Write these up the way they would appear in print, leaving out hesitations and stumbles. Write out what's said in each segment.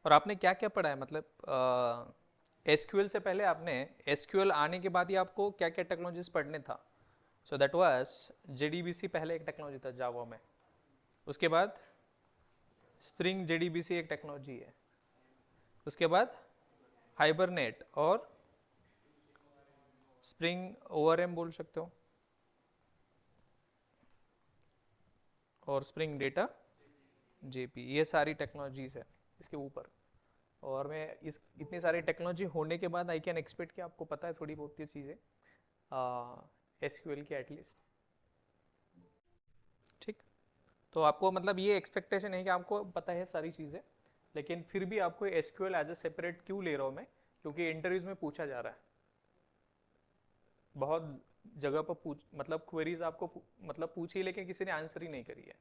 और आपने क्या क्या पढ़ा है, मतलब एसक्यूएल से पहले आपने, एसक्यूएल आने के बाद ही आपको क्या क्या टेक्नोलॉजीज पढ़ने था? सो दैट वाज जेडीबीसी, पहले एक टेक्नोलॉजी था जावा में, उसके बाद स्प्रिंग जेडीबीसी एक टेक्नोलॉजी है, उसके बाद हाइबरनेट और स्प्रिंग ओआरएम बोल सकते हो, और स्प्रिंग डेटा जेपी, ये सारी टेक्नोलॉजीज है इसके ऊपर। और मैं इस इतनी सारी टेक्नोलॉजी होने के बाद आई कैन एक्सपेक्ट कि आपको पता है थोड़ी बहुत ये चीज़ें एसक्यूएल की एटलीस्ट। ठीक, तो आपको मतलब ये एक्सपेक्टेशन है कि आपको पता है सारी चीज़ें, लेकिन फिर भी आपको एसक्यूएल एज ए सेपरेट क्यों ले रहा हूँ मैं, क्योंकि इंटरव्यूज में पूछा जा रहा है बहुत जगह पर, पूछ मतलब क्वेरीज आपको मतलब पूछी, लेकिन किसी ने आंसर ही नहीं करी है।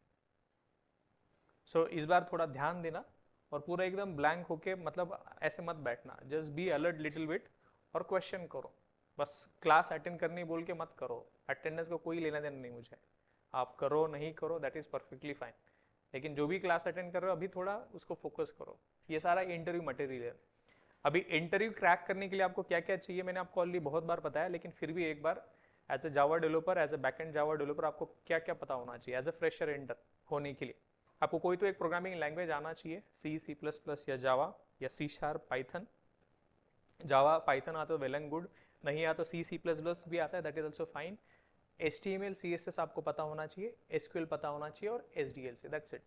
सो इस बार थोड़ा ध्यान देना और पूरा एकदम ब्लैंक होके, मतलब ऐसे मत बैठना, just be alert little bit और क्वेश्चन करो। बस क्लास अटेंड करनी बोल के मत करो, अटेंडेंस को कोई लेना देना नहीं मुझे, आप करो नहीं करो दैट इज परफेक्टली फाइन, लेकिन जो भी क्लास अटेंड कर रहे हो अभी थोड़ा उसको फोकस करो। ये सारा इंटरव्यू मटेरियल है। अभी इंटरव्यू क्रैक करने के लिए आपको क्या क्या चाहिए मैंने आपको ऑलरेडी बहुत बार बताया, लेकिन फिर भी एक बार, as a Java developer, as a backend Java developer, आपको क्या क्या पता होना चाहिए एज ए फ्रेशर एंटर होने के लिए। आपको कोई तो एक प्रोग्रामिंग लैंग्वेज आना चाहिए, सी, सी प्लस प्लस या जावा या C sharp, Python. Java Python आता तो वेल एंड गुड, नहीं आता तो सी, सी प्लस प्लस भी आता है, that is also fine. HTML CSS आपको पता होना चाहिए, SQL पता होना चाहिए और SDLC, दैट्स इट।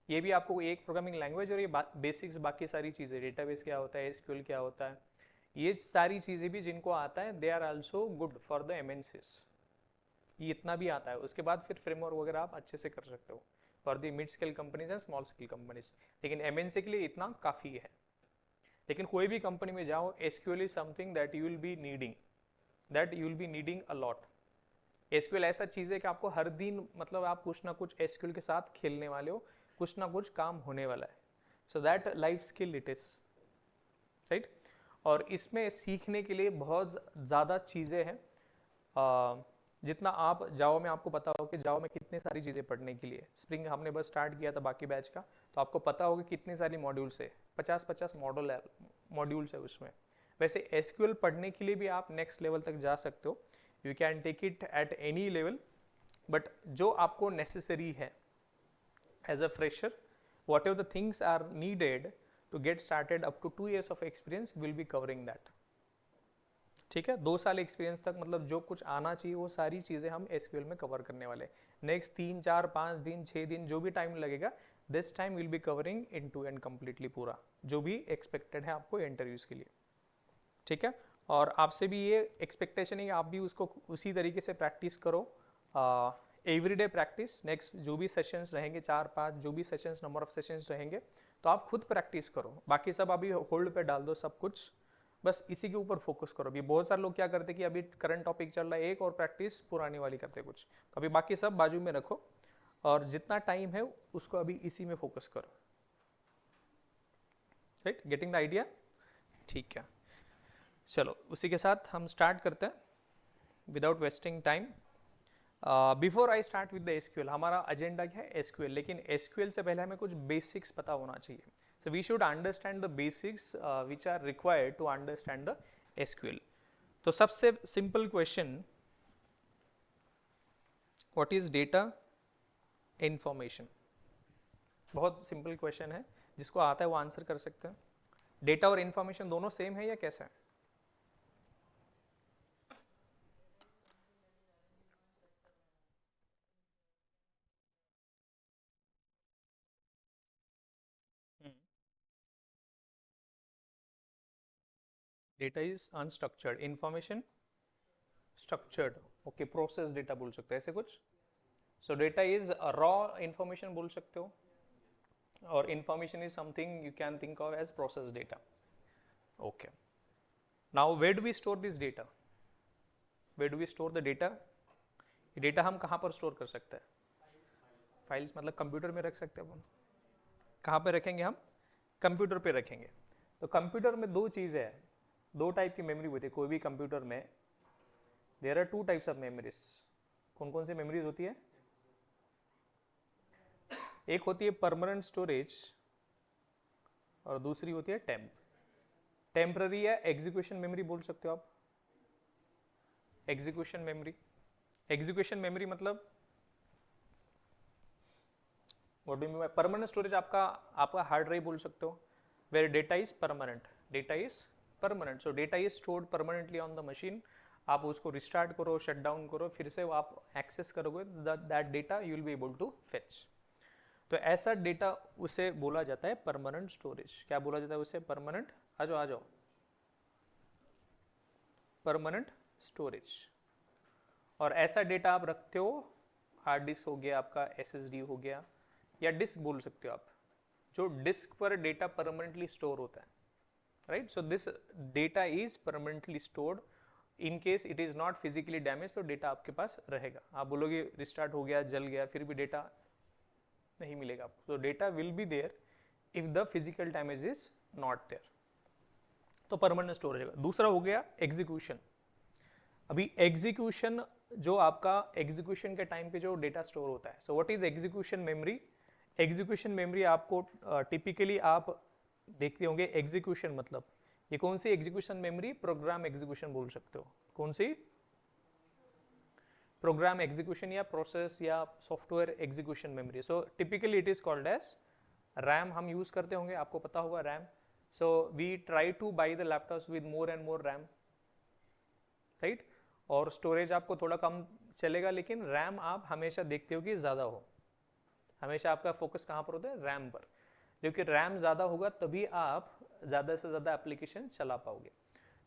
ये भी आपको एक प्रोग्रामिंग लैंग्वेज और ये बेसिक्स, बाकी सारी चीज़ें, डेटाबेस क्या होता है, SQL क्या होता है, ये सारी चीज़ें भी जिनको आता है they are also good for the MNCs। ये इतना भी आता है, उसके बाद फिर फ्रेमवर्क वगैरह आप अच्छे से कर सकते हो for the mid scale companies and small scale companies, लेकिन MNC के लिए इतना काफ़ी है। लेकिन कोई भी कंपनी में जाओ, SQL is something that you will be needing, that you will be needing a lot. SQL ऐसा चीज है कि आपको हर दिन, मतलब आप कुछ ना कुछ एसक्यूएल के साथ खेलने वाले हो, कुछ ना कुछ काम होने वाला है। So that life skill it is, right. और इसमें सीखने के लिए बहुत ज़्यादा चीज़ें हैं। जितना आप जावा में, आपको पता हो कि जावा में कितनी सारी चीज़ें पढ़ने के लिए, स्प्रिंग हमने बस स्टार्ट किया था बाकी बैच का, तो आपको पता होगा कितनी सारी मॉड्यूल्स है, 50-50 मॉड्यूल्स है उसमें। वैसे एसक्यूएल पढ़ने के लिए भी आप नेक्स्ट लेवल तक जा सकते हो, you can take it at any level, but जो आपको नेसेसरी है as a fresher, whatever the things are needed to get started up to 2 years of experience will be covering that. ठीक है, 2 साल एक्सपीरियंस तक मतलब जो कुछ आना चाहिए वो सारी चीज़ें हम एसक्यूएल में कवर करने वाले। नेक्स्ट 3, 4, 5 दिन, 6 दिन जो भी टाइम लगेगा, this time will be covering in two and completely पूरा जो भी एक्सपेक्टेड है आपको इंटरव्यूज़ के लिए। ठीक है, और आपसे भी ये एक्सपेक्टेशन है कि आप भी उसको उसी तरीके से प्रैक्टिस करो, एवरीडे प्रैक्टिस। नेक्स्ट जो भी सेशंस रहेंगे, 4-5 जो भी सेशंस, नंबर ऑफ सेशंस रहेंगे, तो आप खुद प्रैक्टिस करो, बाकी सब अभी होल्ड पे डाल दो सब कुछ, बस इसी के ऊपर फोकस करो। अभी बहुत सारे लोग क्या करते हैं कि अभी करंट टॉपिक चल रहा है एक, और प्रैक्टिस पुरानी वाली करते कुछ, तो अभी बाकी सब बाजू में रखो और जितना टाइम है उसको अभी इसी में फोकस करो। Right, getting the idea? ठीक है, चलो उसी के साथ हम स्टार्ट करते हैं without wasting time. Before I start with the SQL, हमारा एजेंडा क्या है? एसक्यूएल, लेकिन एसक्यूएल से पहले हमें कुछ बेसिक्स पता होना चाहिए। So we should understand the basics which are required to understand the SQL. तो सबसे simple question, what is data information? बहुत सिंपल क्वेश्चन है, जिसको आता है वो आंसर कर सकते हैं। डेटा और इंफॉर्मेशन दोनों सेम है या कैसा है? Data is unstructured, information structured. Okay, process data बोल सकते हैं ऐसे कुछ। So data is raw information बोल सकते हो, और information is something you can think of as process data. Okay, now where do we store this data? Where do we store the data? ये डेटा हम कहाँ पर स्टोर कर सकते हैं? फाइल्स मतलब कंप्यूटर में रख सकते हैं अपन। कहाँ पे रखेंगे हम? कंप्यूटर पे रखेंगे। तो कंप्यूटर में दो चीज़ें हैं, दो टाइप की मेमोरी होती है कोई भी कंप्यूटर में। There are 2 types of memories. कौन कौन सी मेमोरीज होती है? एक होती है परमानेंट स्टोरेज, और दूसरी होती है टेम्प। टेम्पररी या एग्जीक्यूशन मेमोरी बोल सकते हो आप। एग्जीक्यूशन मेमोरी, एग्जीक्यूशन मेमोरी मतलब what do you mean by permanent storage? आपका हार्ड ड्राइव बोल सकते हो, where data is permanent, data is permanent, so data is stored permanently on the machine. आप उसको रिस्टार्ट करो, शट डाउन करो, फिर से आप एक्सेस करोगे, that data you will be able to fetch. तो ऐसा डेटा उसे बोला जाता है परमानेंट स्टोरेज। क्या बोला जाता है उसे? परमानेंट, आ जाओ परमानेंट स्टोरेज। और ऐसा डेटा आप रखते हो, हार्ड डिस्क हो गया आपका, एसएसडी हो गया, या डिस्क बोल सकते हो आप, जो डिस्क पर डेटा परमानेंटली स्टोर होता है, right. So this data is permanently stored, in case it is not physically damage, तो डेटा आपके पास रहेगा। आप बोलोगे रिस्टार्ट हो गया, जल गया, फिर भी डेटा नहीं मिलेगा आपको। तो data will be there if the physical damage is not there, तो परमानेंट स्टोरेज है। दूसरा हो गया एग्जीक्यूशन। अभी एग्जीक्यूशन, जो आपका एग्जीक्यूशन के टाइम पे जो डेटा स्टोर होता है, so what is execution memory? Execution memory आपको टिपिकली आप देखते होंगे, एग्जीक्यूशन मतलब ये कौन सी एग्जीक्यूशन मेमोरी? प्रोग्राम एग्जीक्यूशन बोल सकते हो। कौन सी? प्रोग्राम एग्जीक्यूशन या प्रोसेस या software execution memory. So typically it is called as RAM. हम यूज करते होंगे, आपको पता होगा RAM. So we try to buy the laptops with more and more RAM, right. और स्टोरेज आपको थोड़ा कम चलेगा, लेकिन रैम आप हमेशा देखते हो कि ज्यादा हो। हमेशा आपका फोकस कहाँ पर होता है? रैम पर, क्योंकि रैम ज़्यादा होगा तभी आप ज़्यादा से ज़्यादा एप्लीकेशन चला पाओगे।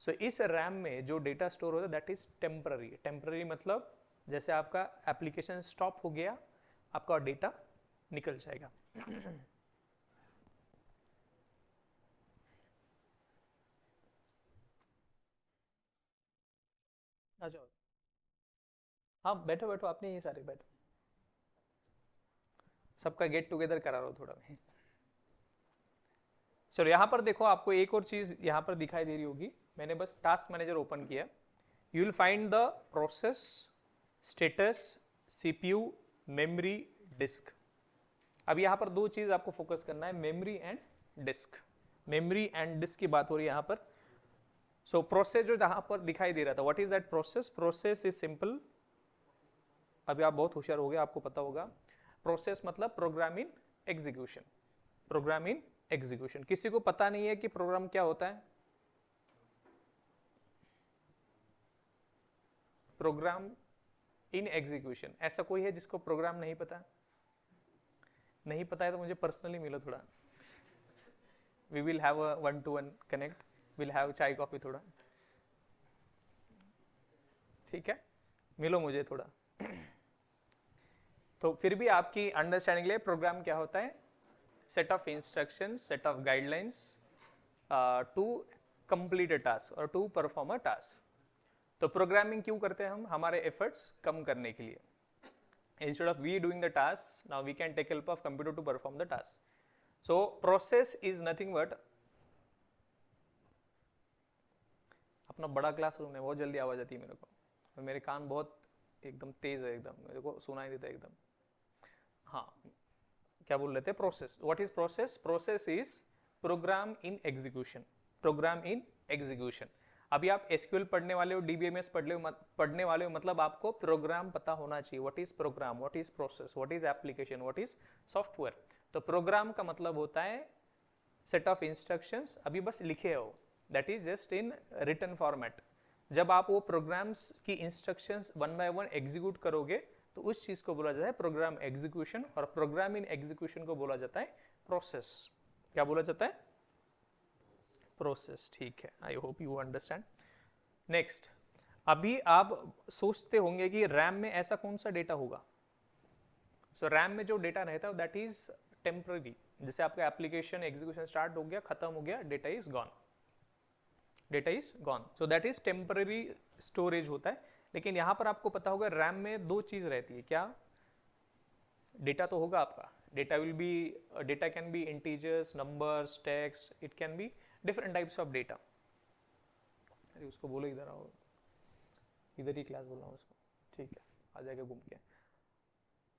सो इस रैम में जो डेटा स्टोर होता है दैट इज टेम्पररी। टेम्पररी मतलब जैसे आपका एप्लीकेशन स्टॉप हो गया, आपका डेटा निकल जाएगा। आ जाओ, हाँ बैठो बैठो, आपने ये सारे बैठो, सबका गेट टुगेदर करा रहा हो थोड़ा। चलो यहाँ पर देखो, आपको एक और चीज यहाँ पर दिखाई दे रही होगी। मैंने बस टास्क मैनेजर ओपन किया। You will find the process, status, CPU, memory, disk. अब यहाँ पर दो चीज आपको फोकस करना है, memory and disk. Memory and disk की बात हो रही है यहाँ पर। सो प्रोसेस जो जहाँ पर दिखाई दे रहा था, what is that process? Process is simple. अभी आप बहुत होशियार हो गए, आपको पता होगा। प्रोसेस मतलब program in execution. Program in execution. किसी को पता नहीं है कि प्रोग्राम क्या होता है? प्रोग्राम इन एग्जीक्यूशन, ऐसा कोई है जिसको प्रोग्राम नहीं पता? नहीं पता है तो मुझे पर्सनली मिलो थोड़ा, we will have a 1-to-1 connect, will have chai coffee थोड़ा, ठीक है? मिलो मुझे थोड़ा। तो फिर भी आपकी अंडरस्टैंडिंग के लिए प्रोग्राम क्या होता है? Set of instructions, set of guidelines to complete a task और टू परफॉर्म अ टास्क। तो प्रोग्रामिंग क्यों करते हैं हम? हमारे एफर्ट्स कम करने के लिए। Instead of we doing the task, now we can take help of computer to perform the task. So process is nothing but, अपना बड़ा क्लासरूम है, बहुत जल्दी आवाज आती है मेरे को, और मेरे कान बहुत एकदम तेज है, एकदम मेरे को सुनाई देता है एकदम। हाँ, क्या बोल रहे थे? Process. What is process? Process is program in execution. Program in execution. अभी आप एसक्यूएल पढ़ने वाले हो, डीबीएमएस पढ़ने वाले हो, मतलब आपको प्रोग्राम पता होना चाहिए। What is program, what is process, what is application, what is software. तो प्रोग्राम का मतलब होता है सेट ऑफ इंस्ट्रक्शंस, अभी बस लिखे हो, that is just in written format. जब आप वो प्रोग्राम्स की instructions one by one execute करोगे तो उस चीज को बोला जाता है प्रोग्राम एग्जीक्यूशन, और प्रोग्राम इन एग्जीक्यूशन को बोला जाता है प्रोसेस। क्या बोला जाता है? प्रोसेस। ठीक है, I hope you understand. Next, अभी आप सोचते होंगे कि रैम में ऐसा कौन सा डेटा होगा। सो रैम में जो डेटा रहता है दैट इज टेम्पररी। जैसे आपका एप्लीकेशन एग्जीक्यूशन स्टार्ट हो गया, खत्म हो गया, data is gone, data is gone. So that is temporary storage होता है। लेकिन यहां पर आपको पता होगा रैम में दो चीज रहती है। क्या? डेटा तो होगा आपका, data will B, data can B integers, numbers, text, it can be different types of data. अरे उसको बोलो इधर आओ, इधर ही क्लास बोल रहा हूँ उसको, ठीक है, आ जाएगा घूम के।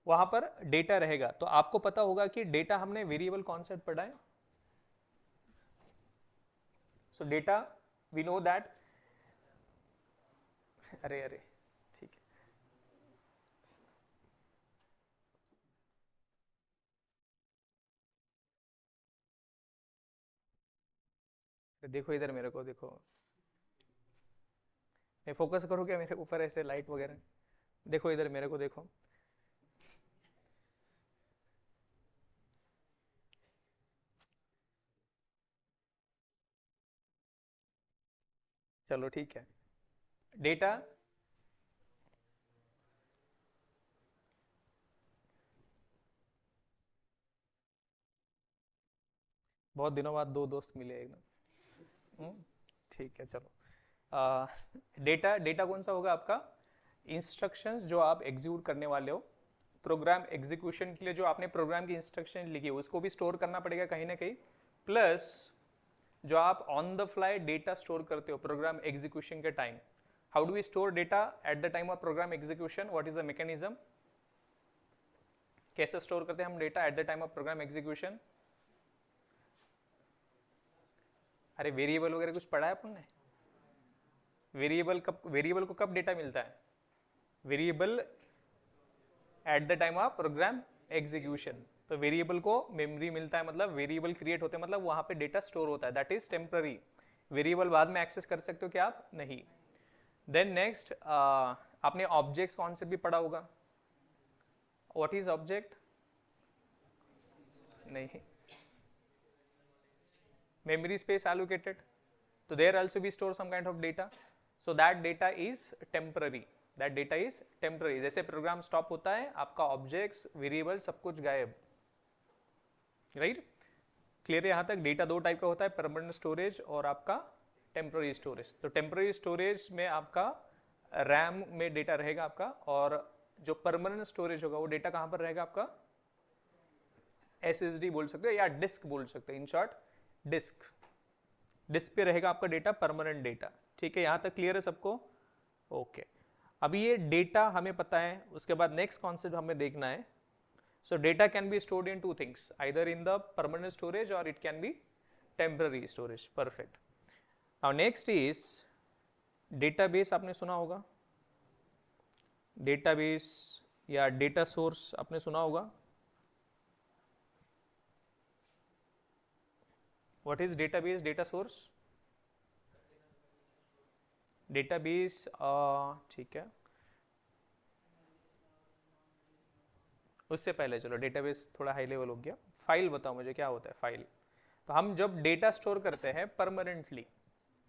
वहां पर डेटा रहेगा, तो आपको पता होगा कि डेटा हमने वेरिएबल कॉन्सेप्ट पढ़ा है, so data we know that, अरे अरे ठीक है, देखो इधर मेरे को देखो, मैं फोकस करो क्या मेरे ऊपर ऐसे लाइट वगैरह, देखो इधर मेरे को देखो, चलो ठीक है। डेटा, बहुत दिनों बाद दो दोस्त मिले एकदम। ठीक है चलो। डेटा, डेटा कौन सा होगा आपका, इंस्ट्रक्शंस जो आप एग्जीक्यूट करने वाले हो, प्रोग्राम एग्जीक्यूशन के लिए जो आपने प्रोग्राम की इंस्ट्रक्शन लिखी है उसको भी स्टोर करना पड़ेगा कहीं ना कहीं, प्लस जो आप on the fly data store करते हो प्रोग्राम एग्जीक्यूशन के time. How do we store data at the time of program execution, what is the mechanism, कैसे स्टोर करते हैं हम data at the time of program execution? अरे variable वगैरह कुछ पढ़ा है अपन ने? वेरिएबल कब, वेरिएबल को कब डेटा मिलता है? Variable eight the time of program execution. तो वेरिएबल को मेमोरी मिलता है, मतलब वेरिएबल क्रिएट होते हैं, मतलब वहां पे डेटा स्टोर होता है, दैट इज टेम्पररी। वेरिएबल बाद में एक्सेस कर सकते हो क्या आप? नहीं। देन नेक्स्ट, आपने ऑब्जेक्ट्स कॉन्सेप्ट भी पढ़ा होगा। What is object? नहीं, memory space allocated, so there also we store some kind of data, so that data is temporary, that data is temporary। जैसे प्रोग्राम स्टॉप होता है आपका ऑब्जेक्ट्स वेरिएबल सब कुछ गायब, राइट? क्लियर है यहाँ तक? डेटा दो टाइप का होता है, परमानेंट स्टोरेज और आपका टेम्पररी स्टोरेज। तो टेम्पररी स्टोरेज में आपका रैम में डेटा रहेगा आपका, और जो परमानेंट स्टोरेज होगा वो डेटा कहाँ पर रहेगा आपका? SSD बोल सकते हो या डिस्क बोल सकते हो, इन शॉर्ट डिस्क, डिस्क पे रहेगा आपका डेटा, परमानेंट डेटा। ठीक है, यहां तक क्लियर है सबको? ओके, अभी ये डेटा हमें पता है, उसके बाद नेक्स्ट कॉन्सेप्ट हमें देखना है। So data can be stored in two things, either in the permanent storage और it can be temporary storage. Perfect. Now next is database, आपने सुना होगा डेटाबेस या डेटा सोर्स, आपने सुना होगा। What is database, data source? Database, ठीक है, उससे पहले चलो डेटाबेस थोड़ा हाई लेवल हो गया। फाइल बताओ मुझे क्या होता है फाइल? तो हम जब डेटा स्टोर करते हैं परमानेंटली,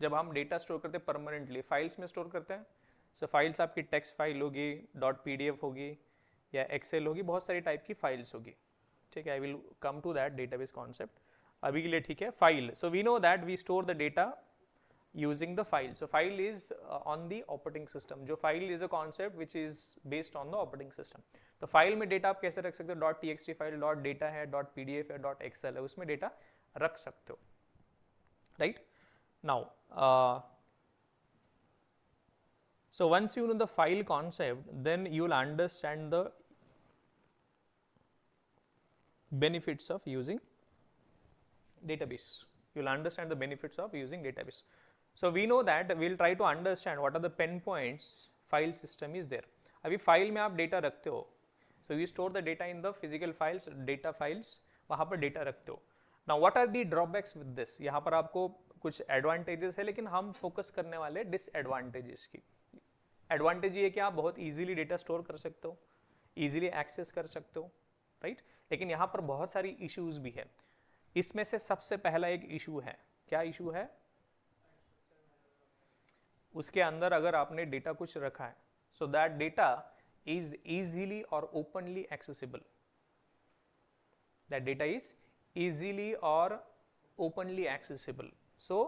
जब हम डेटा स्टोर करते हैं परमानेंटली, फाइल्स में स्टोर करते हैं। सो फाइल्स आपकी टेक्स्ट फाइल होगी, .pdf होगी, या एक्सेल होगी, बहुत सारी टाइप की फाइल्स होगी। ठीक है, I will come to that database concept अभी के लिए। ठीक है, file, so we know that we store the data using the file, so file is on the operating system, जो file is a concept which is based on the operating system। तो file में data आप कैसे रख सकते हो? .txt file, .data है, .pdf है, .excel है, उसमें डेटा रख सकते हो, right? Now so once you know the file concept, then you will understand the benefits of using database, you will understand the benefits of using database। So we know that we will try to understand what are the pen points file system is there। अभी file में आप data रखते हो, so you store the data in the physical files, data files, वहाँ पर data रखते हो। Now what are the drawbacks with this? यहाँ पर आपको कुछ एडवांटेजेस है, लेकिन हम फोकस करने वाले डिसएडवांटेजेस की। एडवांटेज ये कि आप बहुत इजीली डेटा स्टोर कर सकते हो, इजीली एक्सेस कर सकते हो, राइट? लेकिन यहाँ पर बहुत सारी इश्यूज भी है। इसमें से सबसे पहला एक इशू है, क्या इशू है? उसके अंदर अगर आपने डेटा कुछ रखा है, so that data is easily और openly accessible, that data is easily और openly accessible, so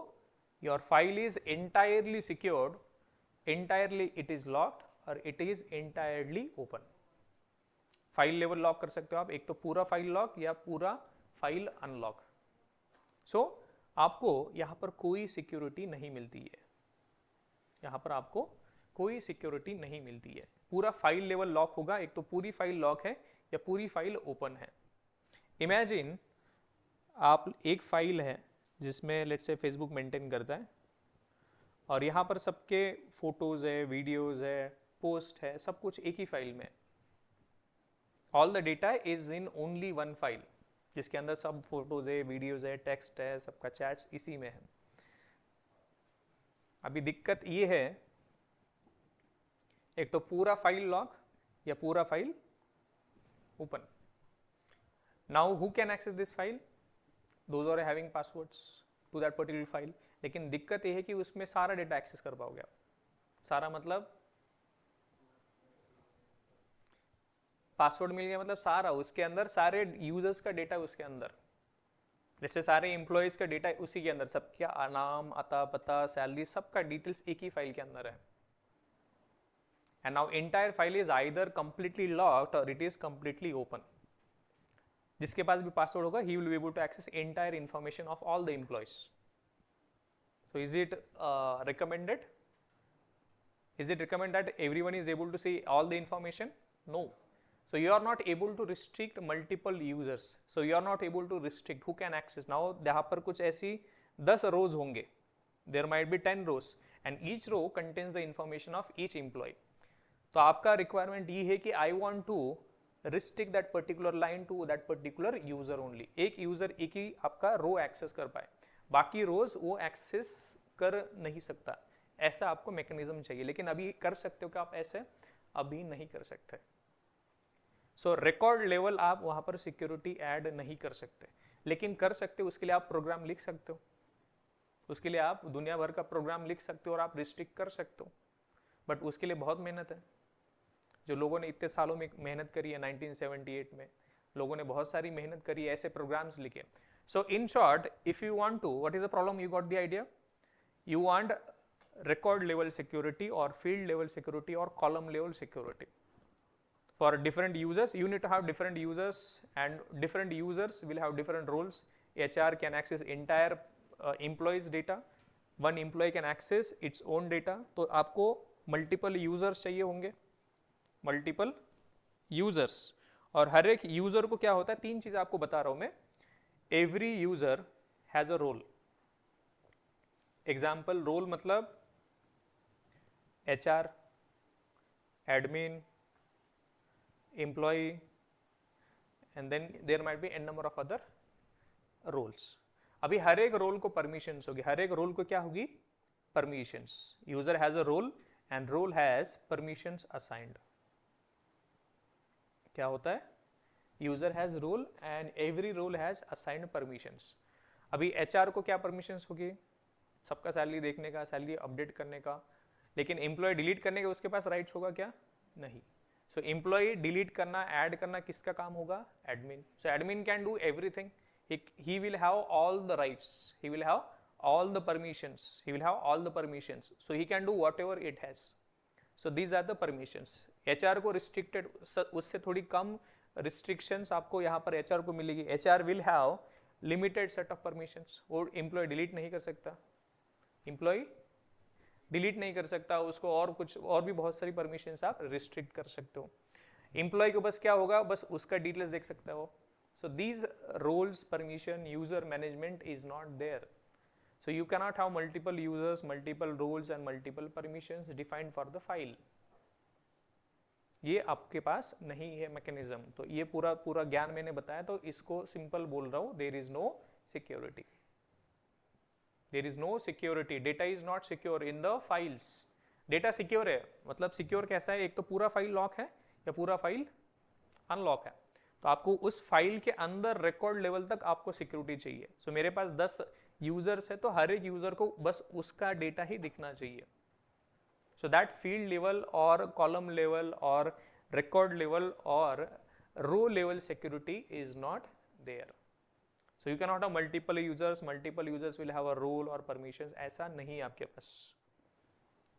your file is entirely secured, entirely it is locked, और it is entirely open. File level lock कर सकते हो आप, एक तो पूरा फाइल लॉक या पूरा फाइल अनलॉक। सो आपको यहां पर कोई सिक्योरिटी नहीं मिलती है, यहां पर आपको कोई सिक्योरिटी नहीं मिलती है। पूरा फाइल लेवल लॉक होगा, एक तो पूरी फाइल लॉक है या पूरी फाइल ओपन है। इमेजिन आप, एक फाइल है जिसमें लेट्स से फेसबुक मेंटेन करता है, और यहाँ पर सबके फोटोज है, वीडियोज है, पोस्ट है, सब कुछ एक ही फाइल में। All the data is in only one file, जिसके अंदर सब फोटोज है, वीडियोज है, टेक्स्ट है, सबका चैट्स इसी में है। अभी दिक्कत ये है, एक तो पूरा फाइल लॉक या पूरा file open. Now who can access this file? Those are having passwords to that particular file. लेकिन दिक्कत ये है कि उसमें सारा डेटा एक्सेस कर पाओगे आप। सारा मतलब पासवर्ड मिल गया मतलब सारा, उसके अंदर सारे यूजर्स का डेटा उसके अंदर, जैसे सारे एम्प्लॉयज का डेटा उसी के अंदर, सबका नाम, अता पता, सैलरी, सबका डिटेल्स एक ही फाइल के अंदर है। And now entire file is either completely locked और इट इज कंप्लीटली ओपन। जिसके पास भी पासवर्ड होगा, he will be able to access entire information of all the employees. So is it recommended? Is it recommended that everyone is able to see all the information? No. So you are not able to restrict multiple users. So you are not able to restrict who can access. Now यहाँ पर कुछ ऐसी 10 rows होंगे. There might be 10 rows and each row contains the information of each employee. तो आपका requirement ये है कि I want to restrict that particular line to that particular user only. एक user एक ही आपका row access कर पाए, बाकी रोज वो एक्सेस कर नहीं सकता। ऐसा आपको मैकेनिज्म चाहिए, लेकिन अभी कर सकते हो कि आप ऐसे अभी नहीं कर सकते। सो रिकॉर्ड लेवल आप वहां पर सिक्योरिटी ऐड नहीं कर सकते, लेकिन कर सकते हो, उसके लिए आप प्रोग्राम लिख सकते हो, उसके लिए आप दुनिया भर का प्रोग्राम लिख सकते हो और आप रिस्ट्रिक्ट कर सकते हो। बट उसके लिए बहुत मेहनत है। जो लोगों ने इतने सालों में मेहनत करी है, 1978 में लोगों ने बहुत सारी मेहनत करी है, ऐसे प्रोग्राम्स लिखे। So in short, if you want to, what is the problem? You got the idea? You want record level security or field level security or column level security. For different users, you need to have different users, and different users will have different roles. HR can access entire employees data. One employee can access its own data. तो आपको multiple users चाहिए होंगे, multiple users, और हर एक user को क्या होता है, तीन चीज आपको बता रहा हूं मैं। Every user has a role. Example role मतलब HR, admin, employee, and then there might be n number of other roles. अभी हर एक रोल को परमिशंस होगी, हर एक रोल को क्या होगी, permissions. User has a role and role has permissions assigned. क्या होता है, user has role and every role has assigned permissions. अभी एचआर को क्या परमिशंस होगी, सबका सैलरी देखने का, सैलरी अपडेट करने का, लेकिन एम्प्लॉय डिलीट करने का उसके पास राइट्स होगा क्या, नहीं। सो एम्प्लॉय डिलीट करना, ऐड करना किसका काम होगा, admin. So admin can do everything, he will have all the rights, he will have all the permissions, he will have all the permissions, so he can do whatever it has. So these are the permissions. HR को restricted, उससे थोड़ी कम restrictions आपको यहाँ पर HR को मिलेगी। HR will have limited set of permissions, वो employee delete नहीं कर सकता, employee delete नहीं कर सकता उसको, और कुछ और भी बहुत सारी permissions आप restrict कर सकते हो। employee को बस क्या होगा, बस उसका details देख सकता है वो। So these roles, permission, user management is not there. So you cannot have multiple users, multiple roles and multiple permissions defined for the file. ये आपके पास नहीं है मैकेनिज्म। तो ये पूरा ज्ञान मैंने बताया, तो इसको सिंपल बोल रहा हूँ, there is no security, there is no security, data is not secure in the files. Data secure है, मतलब सिक्योर कैसा है, एक तो पूरा फाइल लॉक है या पूरा फाइल अनलॉक है। तो आपको उस फाइल के अंदर रिकॉर्ड लेवल तक आपको सिक्योरिटी चाहिए। सो मेरे पास 10 यूजर्स है, तो हर एक यूजर को बस उसका डेटा ही दिखना चाहिए। So that field level or column level or record level or row level security is not there. So you cannot have multiple users will have a role or permissions, ऐसा नहीं है आपके पास,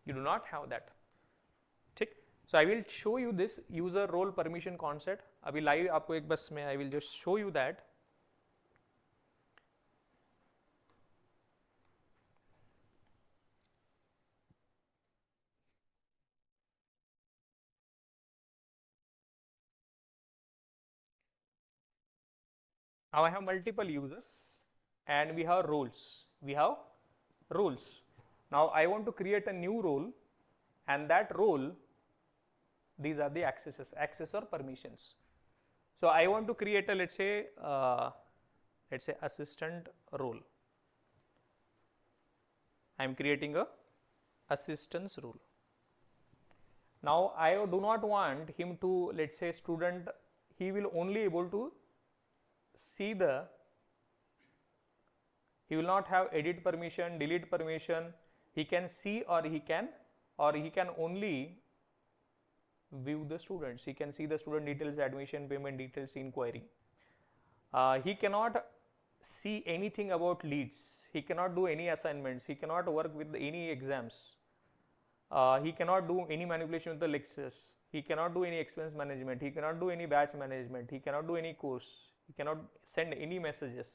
you do not have that. ठीक, so I will show you this user role permission concept अभी live आपको एक बस में I will just show you that. Now I have multiple users and we have roles. We have roles. Now I want to create a new role, and that role, these are the access or permissions. So I want to create a let's say assistant role. I am creating a assistance role. Now I do not want him to, let's say student, he will only able to see the, he will not have edit permission, delete permission. He can see or he can only view the students. He can see the student details, admission, payment details, inquiry. He cannot see anything about leads. He cannot do any assignments. He cannot work with any exams. He cannot do any manipulation with the lectures. He cannot do any expense management. He cannot do any batch management. He cannot do any course. He cannot send any messages.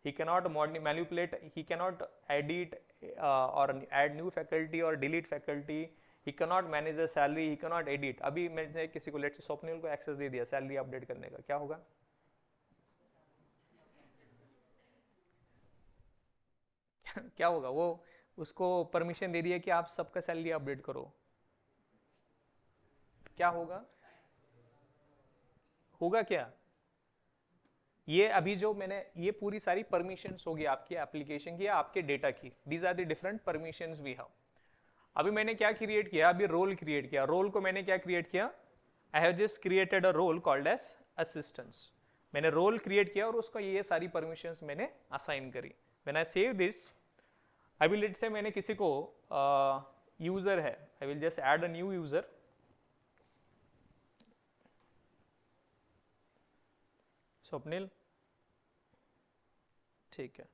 He cannot manipulate. He cannot edit or add new faculty or delete faculty. He cannot manage the salary. He cannot edit. अभी मैंने किसी को let's say Swapnil को access दे दिया salary update करने का, क्या होगा? क्या होगा? वो उसको परमिशन दे दिया कि आप सबका सैलरी अपडेट करो, क्या होगा? होगा क्या? ये अभी जो मैंने ये पूरी सारी परमिशंस होगी आपकी एप्लीकेशन की या आपके डेटा की. These are the different permissions we have. अभी मैंने क्या क्रिएट किया? अभी रोल क्रिएट किया. रोल को मैंने क्या क्रिएट किया? I have just created a role called as assistance. मैंने रोल क्रिएट किया और उसको ये सारी परमिशंस मैंने असाइन करी. व्हेन आई सेव दिस, अभी लेट से मैंने किसी को यूजर है, I will just add a new user. Swapnil, ठीक है.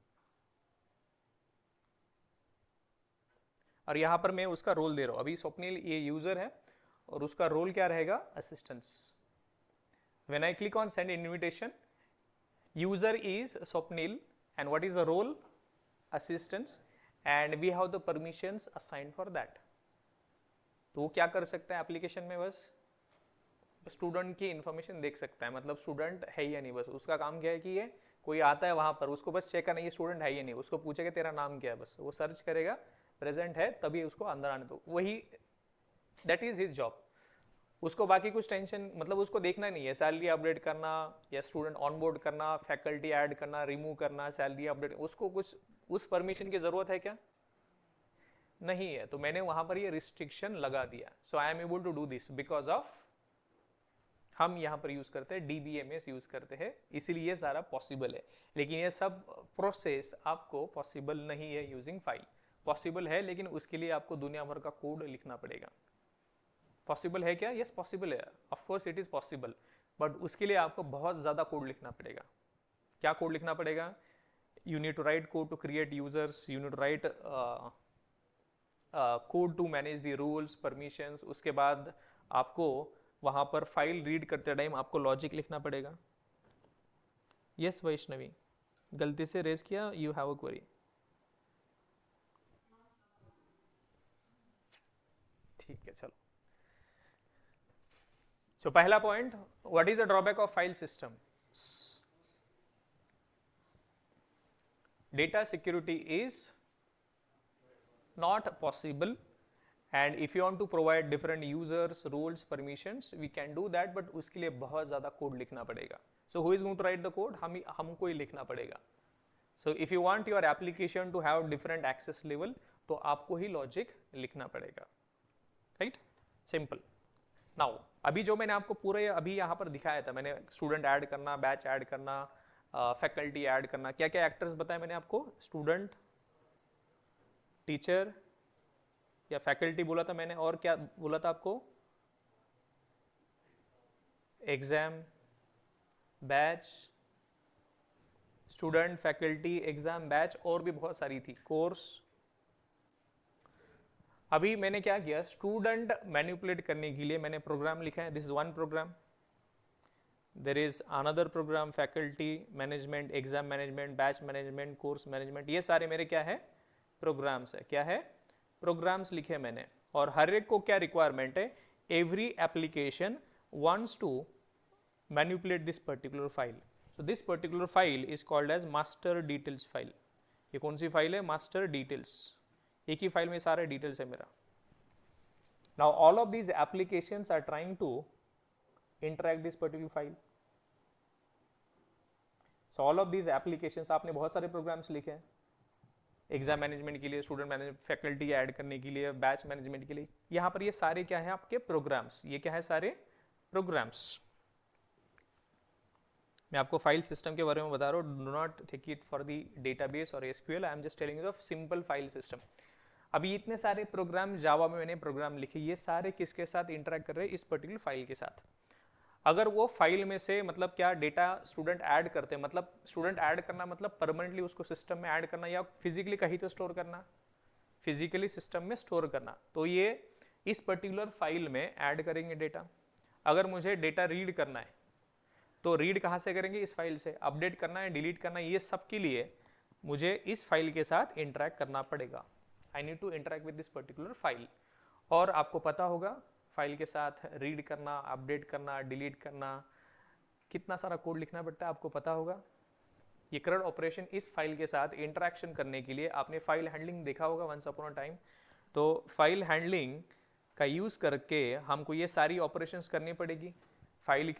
और यहां पर मैं उसका रोल दे रहा हूं. अभी स्वप्निल ये यूजर है और उसका रोल क्या रहेगा? Assistance. When I click on send invitation, user is Swapnil and what is the role? Assistance, and we have the permissions assigned for that. तो वो क्या कर सकता है एप्लीकेशन में? बस स्टूडेंट की इंफॉर्मेशन देख सकता है, मतलब स्टूडेंट है या नहीं. बस उसका काम क्या है कि ये कोई आता है वहां पर, उसको बस चेक करना ये स्टूडेंट है या नहीं. उसको पूछेगा तेरा नाम क्या है, बस वो सर्च करेगा, प्रेजेंट है तभी उसको अंदर आने दो. वही दैट इज हिज जॉब. उसको बाकी कुछ टेंशन, मतलब उसको देखना नहीं है सैलरी अपडेट करना या स्टूडेंट ऑनबोर्ड करना, फैकल्टी ऐड करना, रिमूव करना, सैलरी अपडेट. उसको कुछ उस परमिशन की जरूरत है क्या? नहीं है. तो मैंने वहां पर ये रिस्ट्रिक्शन लगा दिया. So I am able to do this because of हम यहाँ पर यूज करते हैं DBMS यूज करते हैं, इसीलिए ये सारा पॉसिबल है. लेकिन ये सब प्रोसेस आपको पॉसिबल नहीं है यूजिंग फाइल. पॉसिबल है लेकिन उसके लिए आपको दुनिया भर का कोड लिखना पड़ेगा. पॉसिबल है क्या? यस पॉसिबल है, of course it is possible, but उसके लिए आपको बहुत ज्यादा कोड लिखना पड़ेगा. क्या कोड लिखना पड़ेगा? You need to write code to create users, you need to write code to manage the rules, permissions. उसके बाद आपको वहां पर फाइल रीड करते टाइम आपको लॉजिक लिखना पड़ेगा. यस वैष्णवी, गलती से रेज किया, यू हैव अ क्वेरी. ठीक है चलो. So पहला point, what is the drawback of file system? Data security is not possible, and if you want to provide different users, roles, permissions, we can do that, but उसके लिए बहुत ज़्यादा code लिखना पड़ेगा. So who is going to write the code? हमको ही लिखना पड़ेगा. So if you want your application to have different access level, तो आपको ही लॉजिक लिखना पड़ेगा. Right? Simple. नाउ अभी जो मैंने आपको पूरे अभी यहाँ पर दिखाया था, मैंने स्टूडेंट ऐड करना, बैच ऐड करना, फैकल्टी ऐड करना, क्या क्या एक्टर्स बताए मैंने आपको? स्टूडेंट, टीचर या फैकल्टी बोला था मैंने, और क्या बोला था आपको? Exam, batch, student, faculty, exam, batch, और भी बहुत सारी थी, कोर्स. अभी मैंने क्या किया? स्टूडेंट मैनिपुलेट करने के लिए मैंने प्रोग्राम लिखा है. This is one program. There is another program, faculty management, exam management, batch management, course management. ये सारे मेरे क्या है? प्रोग्राम्स है. क्या है? प्रोग्राम्स लिखे मैंने. और हर एक को क्या रिक्वायरमेंट है? Every application wants to manipulate this particular file. So this particular file is called as master details file. ये कौन सी फाइल है? master details. एक ही फाइल में सारे डिटेल्स है मेरा. Now all of these applications are trying to interact this particular file. So all of these applications, आपने बहुत सारे प्रोग्राम्स लिखे हैं एग्जाम मैनेजमेंट के लिए, स्टूडेंट मैनेजमेंट, फैकल्टी ऐड करने के लिए, बैच मैनेजमेंट के लिए. यहाँ पर ये सारे क्या है आपके प्रोग्राम्स. ये क्या है? सारे प्रोग्राम्स. मैं आपको फाइल सिस्टम के बारे में बता रहा हूँ. Do not take it for the database और SQL. I am just telling you the simple file system. अभी इतने सारे प्रोग्राम जावा में मैंने प्रोग्राम लिखे, ये सारे किसके साथ इंटरेक्ट कर रहे हैं? इस पर्टिकुलर फाइल के साथ. अगर वो फाइल में से मतलब क्या डेटा स्टूडेंट ऐड करते हैं, मतलब स्टूडेंट ऐड करना मतलब परमानेंटली उसको सिस्टम में ऐड करना या फिजिकली कहीं तो स्टोर करना, फिजिकली सिस्टम में स्टोर करना. तो ये इस पर्टिकुलर फाइल में ऐड करेंगे डेटा. अगर मुझे डेटा रीड करना है तो रीड कहाँ से करेंगे? इस फाइल से. अपडेट करना है, डिलीट करना है, ये सब के लिए मुझे इस फाइल के साथ इंटरेक्ट करना पड़ेगा. I need to interact with this particular file. और आपको पता होगा फाइल के साथ रीड करना, अपडेट करना, डिलीट करना, कितना सारा कोड लिखना पड़ता है आपको पता होगा. ये करंट ऑपरेशन इस फाइल के साथ इंटरेक्शन करने के लिए आपने फाइल हैंडलिंग देखा होगा वंस अपॉन अ टाइम. तो फाइल हैंडलिंग का यूज करके हमको ये सारी ऑपरेशंस करनी पड़ेगी. फाइल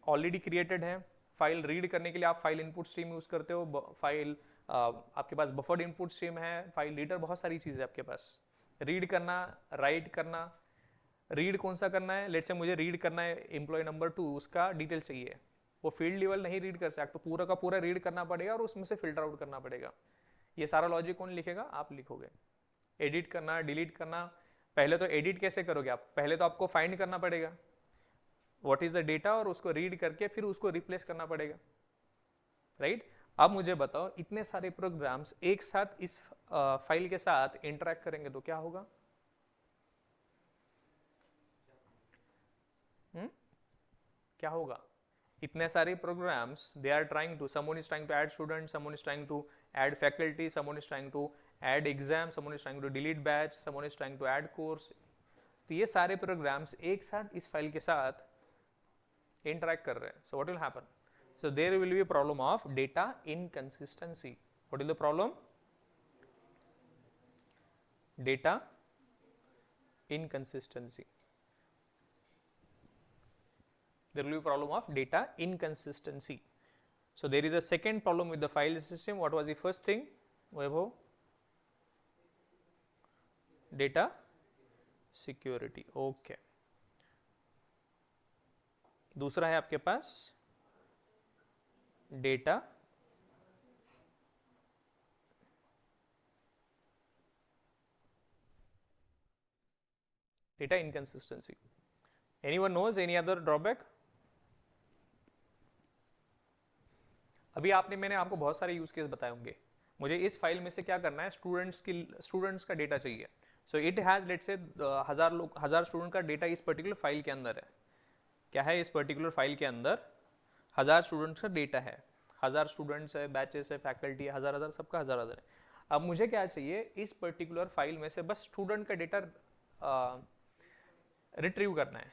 ऑलरेडी क्रिएटेड है. फाइल रीड करने के लिए आप फाइल इनपुट स्ट्रीम यूज करते हो. फाइल आपके पास बफर्ड इनपुट स्ट्रीम है, फाइल रीडर, बहुत सारी चीजें आपके पास. रीड करना, राइट करना. रीड कौन सा करना है? लेट्स से मुझे रीड करना है एम्प्लॉय नंबर 2, उसका डिटेल चाहिए. वो फील्ड लेवल नहीं रीड कर सकते, तो पूरा का पूरा रीड करना पड़ेगा और उसमें से फिल्टर आउट करना पड़ेगा. ये सारा लॉजिक कौन लिखेगा? आप लिखोगे. एडिट करना, डिलीट करना. पहले तो एडिट कैसे करोगे आप? पहले तो आपको फाइंड करना पड़ेगा व्हाट इज द डेटा और उसको रीड करके फिर उसको रिप्लेस करना पड़ेगा. राइट? अब मुझे बताओ, इतने सारे प्रोग्राम्स एक साथ इस फाइल के साथ इंटरेक्ट करेंगे तो क्या होगा? क्या होगा? इतने सारे programs, they are trying to, someone is trying to add students, someone is trying to add faculty, someone is trying to add exam, someone is trying to delete batch, someone is trying to add course. तो ये सारे programmes एक साथ इस file के साथ interact कर रहे हैं. So what will happen? So there will be a problem of data inconsistency. What is the problem? Data inconsistency. There will be a problem of data inconsistency. So there is a second problem with the file system. What was the first thing, Vaibhav? Data security. Okay. दूसरा है आपके पास data inconsistency. Anyone knows any other drawback? अभी मैंने आपको बहुत सारे use case बताए होंगे. मुझे इस फाइल में से क्या करना है? स्टूडेंट्स का डेटा चाहिए. So it has let's say 1000 student का डेटा इस पर्टिकुलर फाइल के अंदर है. क्या है? इस पर्टिकुलर फाइल के अंदर 1000 स्टूडेंट्स का डेटा है. 1000 स्टूडेंट्स है, बैचेस है, फैकल्टी है, हजार सबका हजार है. अब मुझे क्या चाहिए? इस पर्टिकुलर फाइल में से बस स्टूडेंट का डेटा रिट्रीव करना है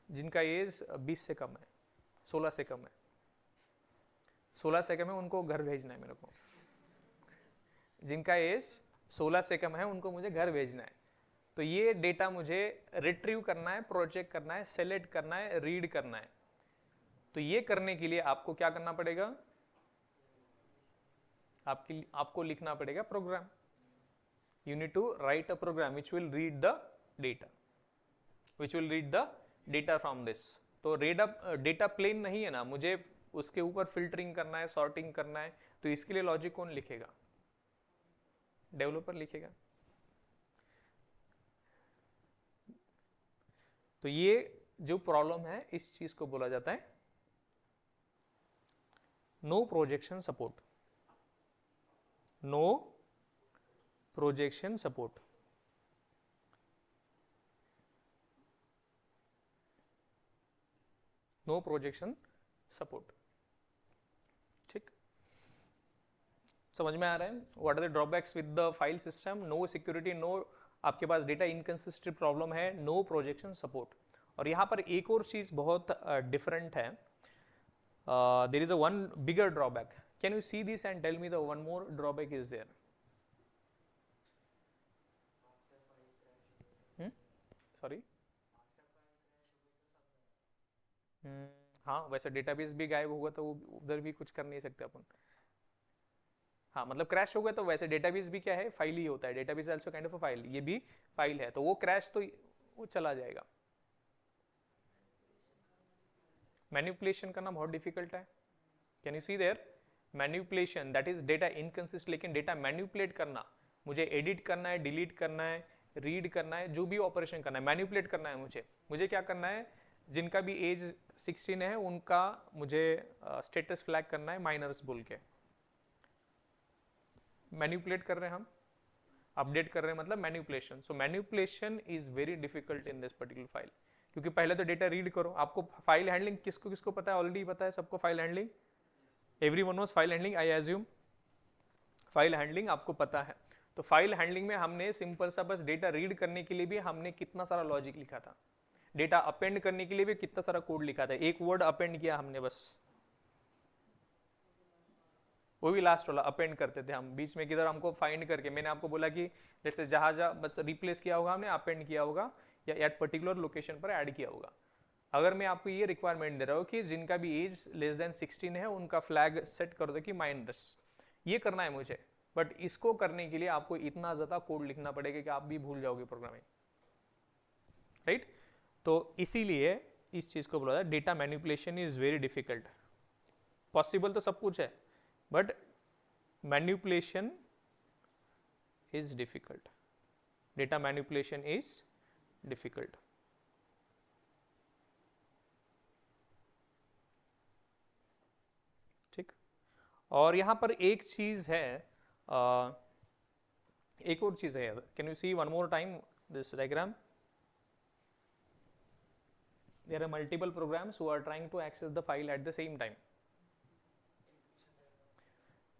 जिनका एज 20 से कम है, 16 से कम है. 16 से कम है उनको घर भेजना है मेरे को. जिनका एज 16 से कम है उनको मुझे घर भेजना है. तो ये डेटा मुझे रिट्रीव करना है, प्रोजेक्ट करना है, सेलेक्ट करना है, रीड करना है. तो ये करने के लिए आपको क्या करना पड़ेगा? आपको लिखना पड़ेगा program. You need to write a program which will read the data from this. तो डेटा प्लेन नहीं है ना, मुझे उसके ऊपर फिल्टरिंग करना है, सॉर्टिंग करना है. तो इसके लिए लॉजिक कौन लिखेगा? डेवलपर लिखेगा. तो ये जो प्रॉब्लम है इस चीज को बोला जाता है no projection support. No projection support. No projection support. ठीक, समझ में आ रहा है? What are the drawbacks with the file system? No security, no आपके पास डेटा इनकंसिस्टेंट प्रॉब्लम है, नो प्रोजेक्शन सपोर्ट. और यहाँ पर एक और चीज बहुत डिफरेंट है. there is a one bigger drawback. Can you see this and tell me the one more drawback is there? Sorry. हाँ, वैसे डेटाबेस भी गायब होगा तो उधर भी कुछ कर नहीं सकते अपन. हाँ, मतलब क्रैश हो गया तो वैसे डेटाबेस भी क्या है, फाइल ही होता है. Database also kind of a file, ये भी फाइल है, तो वो क्रैश तो वो चला जाएगा. मैनिपुलेशन करना बहुत डिफिकल्ट है. Can you see there? Manipulation that is data inconsist, लेकिन डेटा मैनिपुलेट करना, मुझे एडिट करना है, डिलीट करना है, रीड करना है, जो भी ऑपरेशन करना है, मैनिपुलेट करना है मुझे क्या करना है, जिनका भी एज 16 है उनका मुझे स्टेटस फ्लैग करना है माइनर्स बोल के. मैनिपुलेट कर रहे हैं हम, अपडेट कर रहे हैं, मतलब manipulation. So manipulation is very difficult in this particular file, क्योंकि पहले तो डेटा रीड करो. आपको फाइल हैंडलिंग किसको किसको पता है? ऑलरेडी पता है सबको file handling. Everyone knows file handling, I assume file handling आपको पता है. तो फाइल हैंडलिंग में हमने सिंपल सा बस डेटा रीड करने के लिए भी हमने कितना सारा लॉजिक लिखा था, डेटा अपेंड करने के लिए भी कितना सारा कोड लिखा था. एक वर्ड अपेंड किया हमने बस, वो भी लास्ट वाला अपेंड करते थे हम. बीच में किधर हमको फाइंड करके, मैंने आपको बोला कि लेट्स से जहां जहां बस रिप्लेस किया होगा हमने, अपेंड किया होगा या एट पर्टिकुलर लोकेशन पर ऐड किया होगा. अगर मैं आपको ये रिक्वायरमेंट दे रहा हूँ कि जिनका भी एज लेस देन 16 है उनका फ्लैग सेट कर दो कि माइनस, ये करना है मुझे. बट इसको करने के लिए आपको इतना ज्यादा कोड लिखना पड़ेगा कि आप भी भूल जाओगे प्रोग्रामिंग, राइट? तो इसीलिए इस चीज को बोला जाए data manipulation is very difficult. Possible तो सब कुछ है, but manipulation is difficult. Data manipulation is difficult. ठीक. और यहां पर एक चीज है, एक और चीज है. Can you see one more time this diagram? There are multiple programs who are trying to access the file at the same time.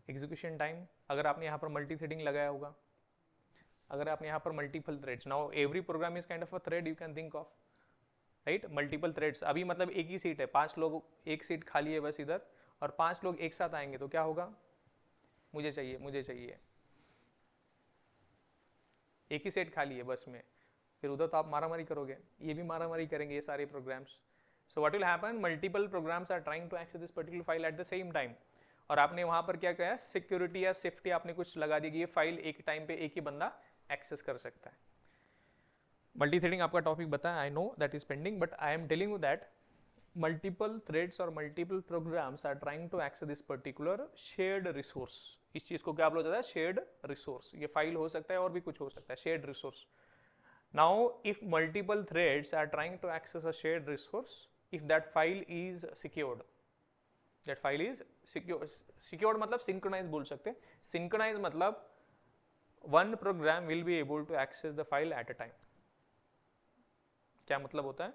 Execution time, अगर आपने यहाँ पर मल्टी थ्रेडिंग लगाया होगा, अगर आपने यहाँ पर multiple threads, now every programme is kind of a thread you can think of, right? Multiple threads. अभी मतलब एक ही सीट है, 5 लोग, एक सीट खाली है बस इधर, और 5 लोग एक साथ आएंगे तो क्या होगा? मुझे चाहिए, मुझे चाहिए. एक ही सीट खाली है बस में, फिर उधर तो आप मारामारी करोगे, ये भी मारामारी करेंगे ये सारे programs. So what will happen? Multiple programs are trying to access this particular file at the same time. और आपने वहां पर क्या किया? सिक्योरिटी या सेफ्टी आपने कुछ लगा दी कि ये फाइल एक टाइम पे एक ही बंदा एक्सेस कर सकता है. मल्टी थ्रेडिंग आपका टॉपिक बताया, I know that is pending, but I am telling you that multiple threads और multiple programs are trying to access this particular shared resource. इस चीज को क्या बोला जाता है? Shared resource. ये फाइल हो सकता है और भी कुछ हो सकता है, shared resource. Now, if multiple threads are trying to access a shared resource, if that file is secured, that file is secured. Secured मतलब synchronized बोल सकते हैं. Synchronized मतलब one program will be able to access the file at a time. क्या मतलब होता है?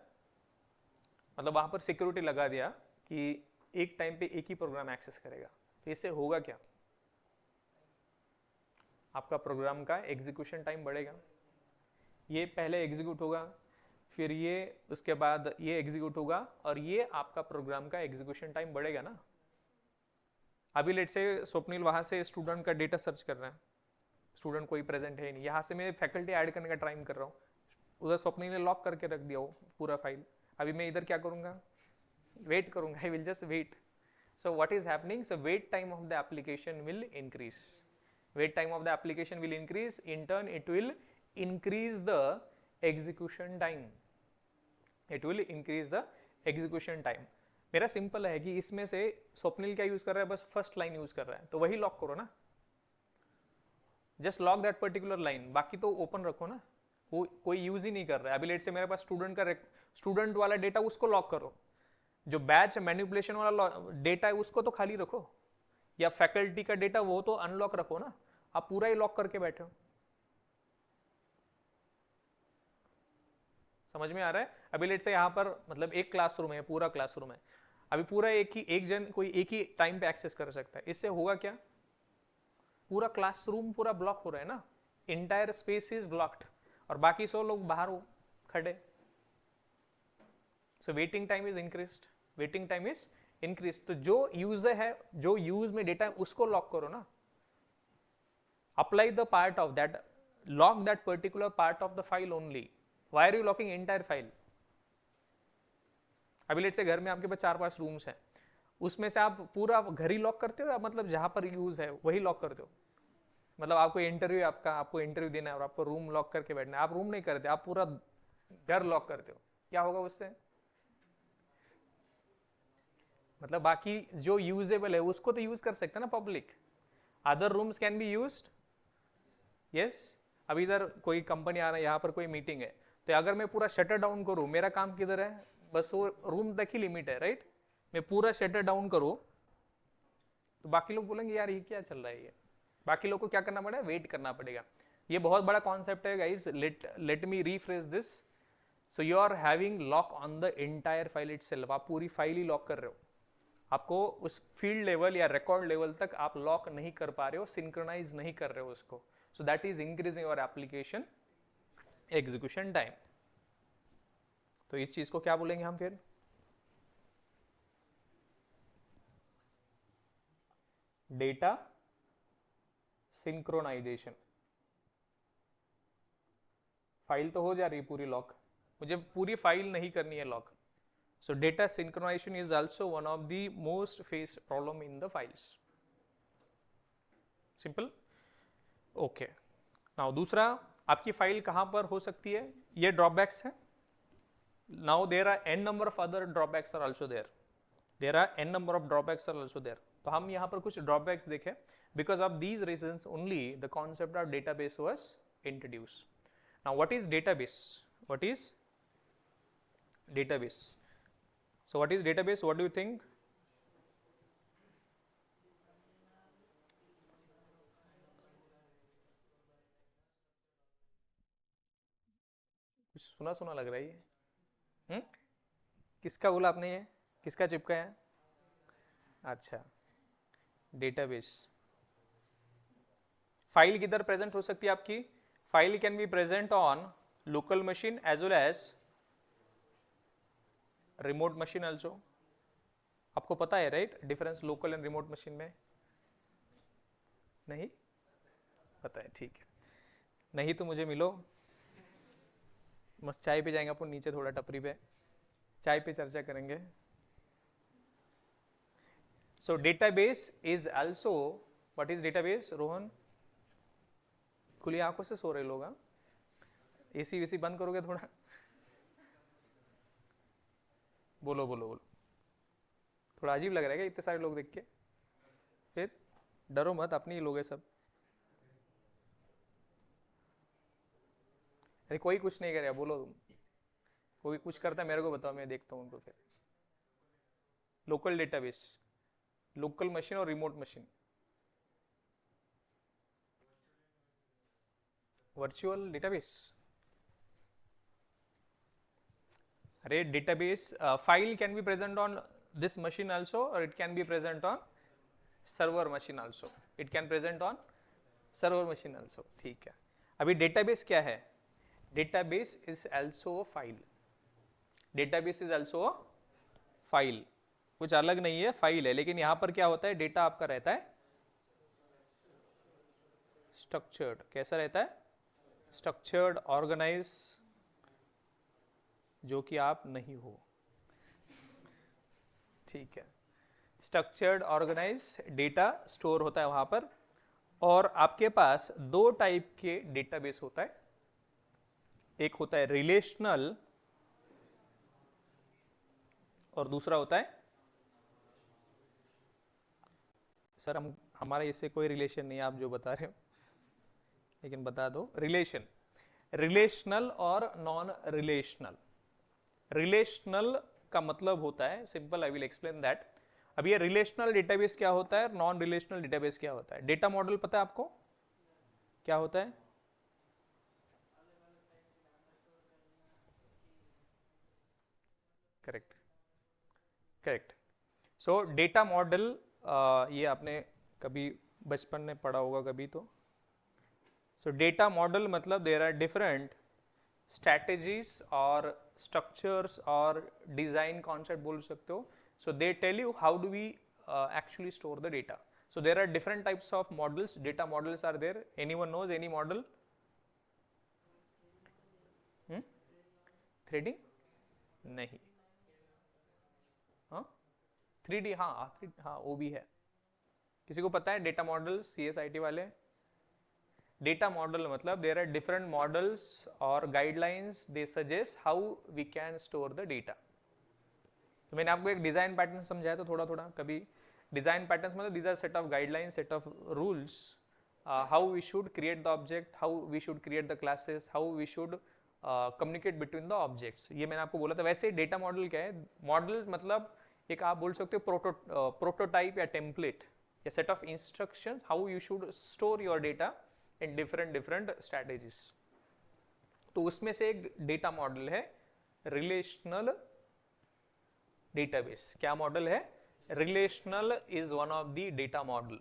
मतलब वहां पर सिक्योरिटी लगा दिया कि एक टाइम पे एक ही प्रोग्राम एक्सेस करेगा. तो इससे होगा क्या? आपका प्रोग्राम का एग्जीक्यूशन टाइम बढ़ेगा. ये पहले एग्जीक्यूट होगा, फिर ये उसके बाद ये एग्जीक्यूट होगा, और ये आपका प्रोग्राम का एग्जीक्यूशन टाइम बढ़ेगा ना. अभी लेट से स्वप्निल वहां से स्टूडेंट का डेटा सर्च कर रहा है, स्टूडेंट कोई प्रेजेंट है नहीं, यहाँ से मैं फैकल्टी ऐड करने का ट्राई कर रहा हूँ, उधर स्वप्निल ने लॉक करके रख दिया वो पूरा फाइल. अभी मैं इधर क्या करूँगा? वेट करूँगा, I will just wait. So what is happening? So wait time of the application will increase. Wait time of the application will increase, in turn it will increase the execution time. It will increase the execution time. मेरा simple है कि इसमें से स्वप्निल क्या use कर रहा है? बस फर्स्ट लाइन यूज कर रहा है, तो वही लॉक करो ना. Just lock that particular line, बाकी तो ओपन रखो ना. वो कोई यूज ही नहीं कर रहा है. अभी लेट से मेरे पास स्टूडेंट का स्टूडेंट वाला डेटा, उसको लॉक करो. जो बैच मैनिपुलेशन वाला डेटा है उसको तो खाली रखो, या फैकल्टी का डेटा वो तो अनलॉक रखो ना. आप पूरा ही लॉक करके बैठे हो. समझ में आ रहा है? अभी लेट से यहाँ पर मतलब एक क्लासरूम है, पूरा क्लासरूम है, अभी पूरा एक जन कोई एक ही टाइम पे एक्सेस कर सकता है. इससे होगा क्या? पूरा क्लासरूम पूरा ब्लॉक हो रहा है ना, इंटायर स्पेस इज ब्लॉक्ड, और बाकी 100 लोग बाहर खड़े. So waiting time is increased, waiting time is increase. तो जो यूजर है, जो यूज में डेटा है उसको लॉक करो ना, apply the part of that, lock that particular part of the file only. Why are you locking entire file? अभी लेट से घर में आपके पास 4-5 रूम्स हैं, उसमें से आप पूरा घर ही लॉक करते हो या मतलब जहां पर यूज है वही लॉक करते हो? मतलब आपको इंटरव्यू, आपको इंटरव्यू देना है और आपको रूम लॉक करके बैठना है, आप रूम नहीं करते, आप पूरा घर लॉक करते हो, क्या होगा उससे? मतलब बाकी जो यूजेबल है उसको तो यूज कर सकते हैं ना public, other rooms can be used. Yes, अब इधर कोई कंपनी आ रहा है, यहाँ पर कोई मीटिंग है, तो अगर मैं पूरा शटर डाउन करूँ, मेरा काम किधर है? बस वो रूम तक ही लिमिट है, राइट? मैं पूरा शटर डाउन करूँ तो बाकी लोग बोलेंगे यार ये क्या चल रहा है, ये बाकी लोग को क्या करना पड़ेगा? वेट करना पड़ेगा। ये बहुत बड़ा कॉन्सेप्ट है guys, let me refresh this. So you are having lock on the entire file itself, आप पूरी फाइल ही लॉक कर रहे हो, आपको उस फील्ड लेवल या रिकॉर्ड लेवल तक आप लॉक नहीं कर पा रहे हो, सिंक्रोनाइज नहीं कर रहे हो उसको। So that is increasing your application execution time. तो इस चीज को क्या बोलेंगे हम फिर? Data synchronisation. फाइल तो हो जा रही है पूरी लॉक, मुझे पूरी फाइल नहीं करनी है lock. So data synchronization is also one of the most faced problem in the files. Simple, okay. Now दूसरा, आपकी फाइल कहां पर हो सकती है? ये ड्रॉबैक्स है। Now there are n number of other drawbacks are also there are n number of drawbacks are also there. तो हम यहाँ पर कुछ ड्रॉबैक्स देखें। Because of these reasons only the concept of database was introduced. Now what is database? What is database? So what is database? What do you think? कुछ सुना सुना लग रहा है ये। किसका बोला आपने? ये किसका चिपका है? अच्छा, डेटाबेस। फाइल किधर प्रेजेंट हो सकती है आपकी? File can be present on local machine as well as remote machine also. आपको पता है right difference local and remote machine में? नहीं पता है, ठीक है। नहीं तो मुझे मिलो, मस्त चाय पे जाएंगे अपन नीचे थोड़ा टपरी पे, चाय पे चर्चा करेंगे। सो database is also, what is database? Rohan, खुली आंखों से सो रहे लोग, एसी वेसी बंद करोगे थोड़ा? बोलो बोलो बोलो, थोड़ा अजीब लग रहा है क्या इतने सारे लोग देख के? फिर डरो मत, अपने ही लोग हैं सब। अरे कोई कुछ नहीं करेगा, बोलो तुम। कोई कुछ करता है मेरे को बताओ, मैं देखता हूँ उनको। फिर लोकल डेटाबेस, लोकल मशीन और रिमोट मशीन, वर्चुअल डेटाबेस। अरे database file can be present on this machine also, or it can be present on server machine also. It can present on server machine also. ठीक है। अभी database क्या है? Database is also a file. Database is also a file. कुछ अलग नहीं है, file है। लेकिन यहां पर क्या होता है? डेटा आपका रहता है स्ट्रक्चर्ड। कैसा रहता है? स्ट्रक्चर्ड, ऑर्गेनाइज, जो कि आप नहीं हो। ठीक है, स्ट्रक्चर्ड ऑर्गेनाइज डेटा स्टोर होता है वहां पर। और आपके पास दो टाइप के डेटाबेस होता है, एक होता है रिलेशनल और दूसरा होता है, सर हमारा इससे कोई रिलेशन नहीं है, आप जो बता रहे हो, लेकिन बता दो। रिलेशन, रिलेशनल और नॉन रिलेशनल। रिलेशनल का मतलब होता है simple, I will explain that. अब ये रिलेशनल डेटाबेस क्या होता है, नॉन रिलेशनल डेटाबेस क्या होता है? डेटा मॉडल पता है आपको क्या होता है? Correct correct. सो डेटा मॉडल, ये आपने कभी बचपन में पढ़ा होगा कभी तो। सो डेटा मॉडल मतलब देयर आर डिफरेंट स्ट्रैटेजीज और स्ट्रक्चर्स और डिजाइन कॉन्सेप्ट बोल सकते हो, So they tell you how do we actually store the data. So there are different types of models, data models are there. Anyone knows any model? Threading नहीं, हाँ 3D, हाँ वो भी है। किसी को पता है डेटा मॉडल, CSIT वाले? डेटा मॉडल मतलब देयर आर डिफरेंट मॉडल्स और guidelines they suggest how we can store the data. तो मैंने आपको एक डिजाइन पैटर्न समझाया तो थोड़ा थोड़ा, कभी डिजाइन पैटर्न्स मतलब these are set of guidelines, set of rules, how we should create the object, how we should create the classes, how we should communicate between the objects. ये मैंने आपको बोला था। वैसे डेटा मॉडल क्या है? Model मतलब एक आप बोल सकते हो प्रोटोटाइप या टेम्पलेट या set of instruction how you should store your data in different strategies. तो उसमें से एक डेटा मॉडल है रिलेशनल डेटाबेस। क्या मॉडल है? Relational is one of the data model.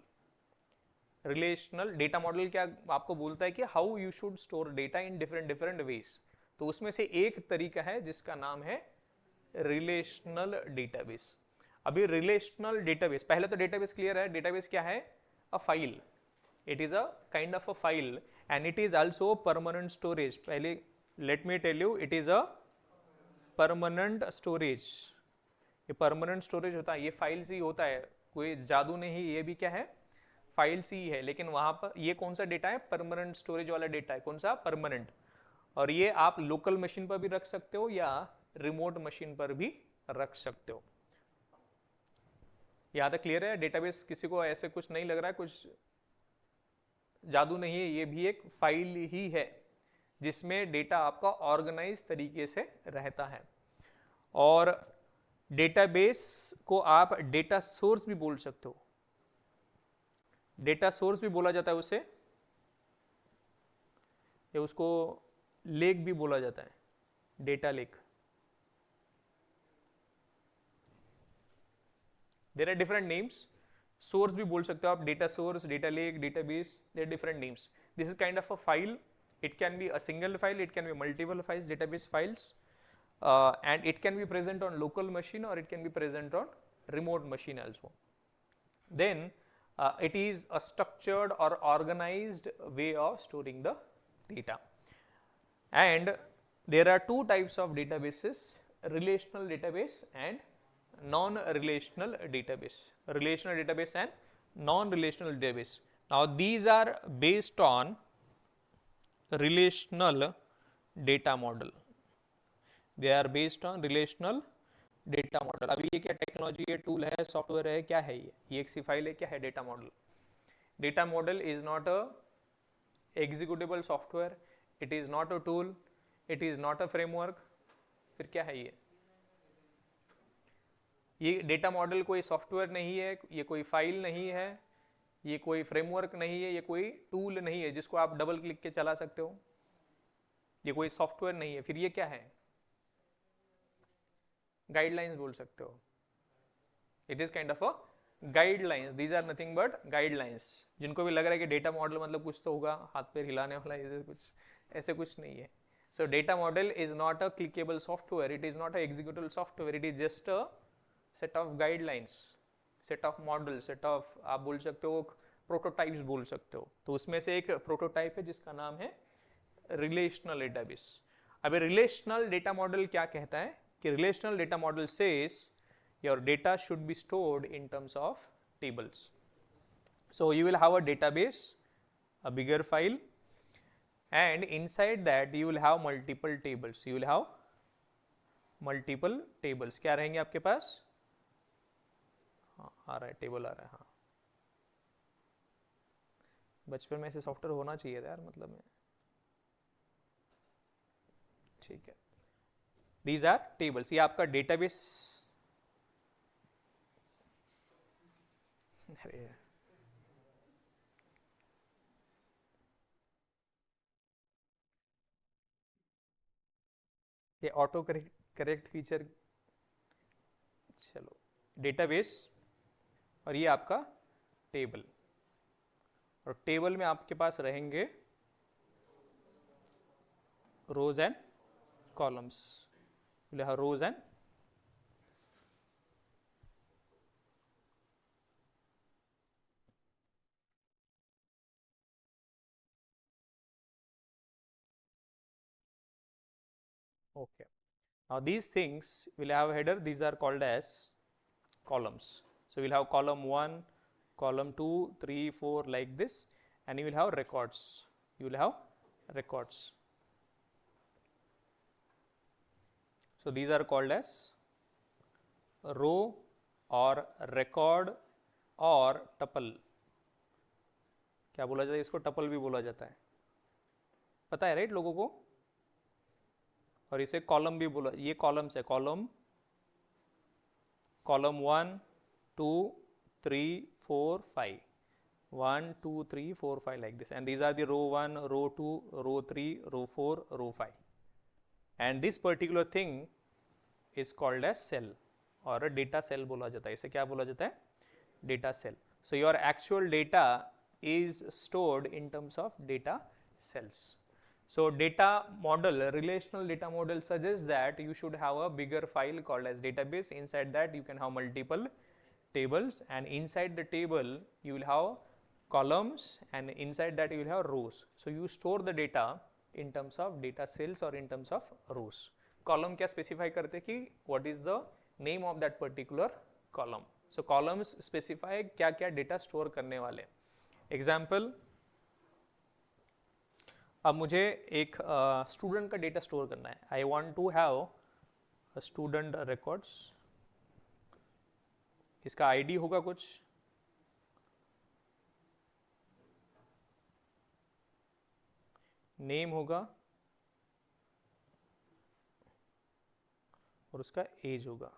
Relational data model क्या आपको बोलता है कि how you should store data in different ways. तो उसमें से एक तरीका है जिसका नाम है रिलेशनल डेटाबेस। अभी रिलेशनल डेटाबेस, पहले तो डेटाबेस क्लियर है। डेटाबेस क्या है? A file, it is a kind of a file and it is also permanent storage. पहले let me tell you, it is a permanent storage. ये permanent storage होता है, ये फाइल से ही होता है, कोई जादू नहीं। ये भी क्या है? फाइल से ही है, लेकिन वहां पर ये कौन सा डेटा है? परमानेंट स्टोरेज वाला डेटा है। कौन सा? परमानेंट। और ये आप लोकल मशीन पर भी रख सकते हो या रिमोट मशीन पर भी रख सकते हो। यहाँ तक क्लियर है? डेटाबेस किसी को ऐसे कुछ नहीं लग रहा है, कुछ जादू नहीं है? ये भी एक फाइल ही है जिसमें डेटा आपका ऑर्गेनाइज तरीके से रहता है। और डेटाबेस को आप डेटा सोर्स भी बोल सकते हो। डेटा सोर्स भी बोला जाता है उसे, या उसको लेक भी बोला जाता है, data lake. There are different names. Source भी बोल सकते हो आप, data source, data lake, database, there different names. This is kind of a file. It can be a single file, it can be multiple files, database files, and it can be present on local machine or it can be present on remote machine also. Then it is a structured or organized way of storing the data. And there are two types of databases, relational database and non-relational database. Relational database and non-relational database. Now these are based on relational data model. They are based on relational data model. अभी ये क्या technology, ये tool है, software है, क्या है? ये एक सी फाइल है, क्या है? Data model. Data model is not a executable software, it is not a tool, it is not a framework. फिर क्या है? ये डेटा मॉडल कोई सॉफ्टवेयर नहीं है, ये कोई फाइल नहीं है, ये कोई फ्रेमवर्क नहीं है, ये कोई टूल नहीं है जिसको आप डबल क्लिक के चला सकते हो, ये कोई सॉफ्टवेयर नहीं है। फिर ये क्या है? गाइडलाइंस बोल सकते हो। It is kind of a guidelines. These are nothing but guidelines. जिनको भी लग रहा है कि डेटा मॉडल मतलब कुछ तो होगा हाथ पैर हिलाने वाला, ऐसे कुछ नहीं है। So data model is not a clickable software, it is not a executable software, it is just a set of guidelines, set of model, set of, आप बोल सकते हो प्रोटोटाइप्स बोल सकते हो। तो उसमें से एक प्रोटोटाइप है जिसका नाम है रिलेशनल डेटाबेस। अभी रिलेशनल डेटा मॉडल क्या कहता है कि relational data model says your data should be stored in terms of tables. So you will have a database, a bigger file, and inside that you will have multiple tables. You will have multiple tables. क्या रहेंगे आपके पास? हाँ आ रहा है, table आ रहा है। हाँ बचपन में ऐसे सॉफ्टवेयर होना चाहिए था यार, मतलब में। ठीक है, these are tables. ये आपका डेटाबेस। अरे ये ऑटो करेक्ट फीचर। चलो, डेटाबेस और ये आपका टेबल। और टेबल में आपके पास रहेंगे rows and columns. Rows and Okay. Now these things will have a header. These are called as columns. So we'll have column 1, column 2, 3, 4 like this, and you will have records. You will have records. So these are called as row or record और tuple. क्या बोला जाता है इसको? Tuple भी बोला जाता है, पता है राइट लोगों को. और इसे कॉलम भी बोला. ये कॉलम्स है. Column, column 1, 2, 3, 4, 5. 1, 2, 3, 4, 5 like this, and these are the row 1, row 2, row 3, row 4, row 5. And this particular thing is called as cell or a data cell बोला जाता है. इसे क्या बोला जाता है? Data cell. So your actual data is stored in terms of data cells. So data model, relational data model suggests that you should have a bigger file called as database. Inside that you can have multiple tables, and inside the table you will have columns, and inside that you will have rows. So you store the data in terms of data cells or in terms of rows. Column क्या specify करते कि what is the name of that particular column. So columns specify क्या क्या data store करने वाले. Example, अब मुझे एक स्टूडेंट का डेटा स्टोर करना है. I want to have student records. इसका आईडी होगा कुछ, नेम होगा और उसका एज होगा.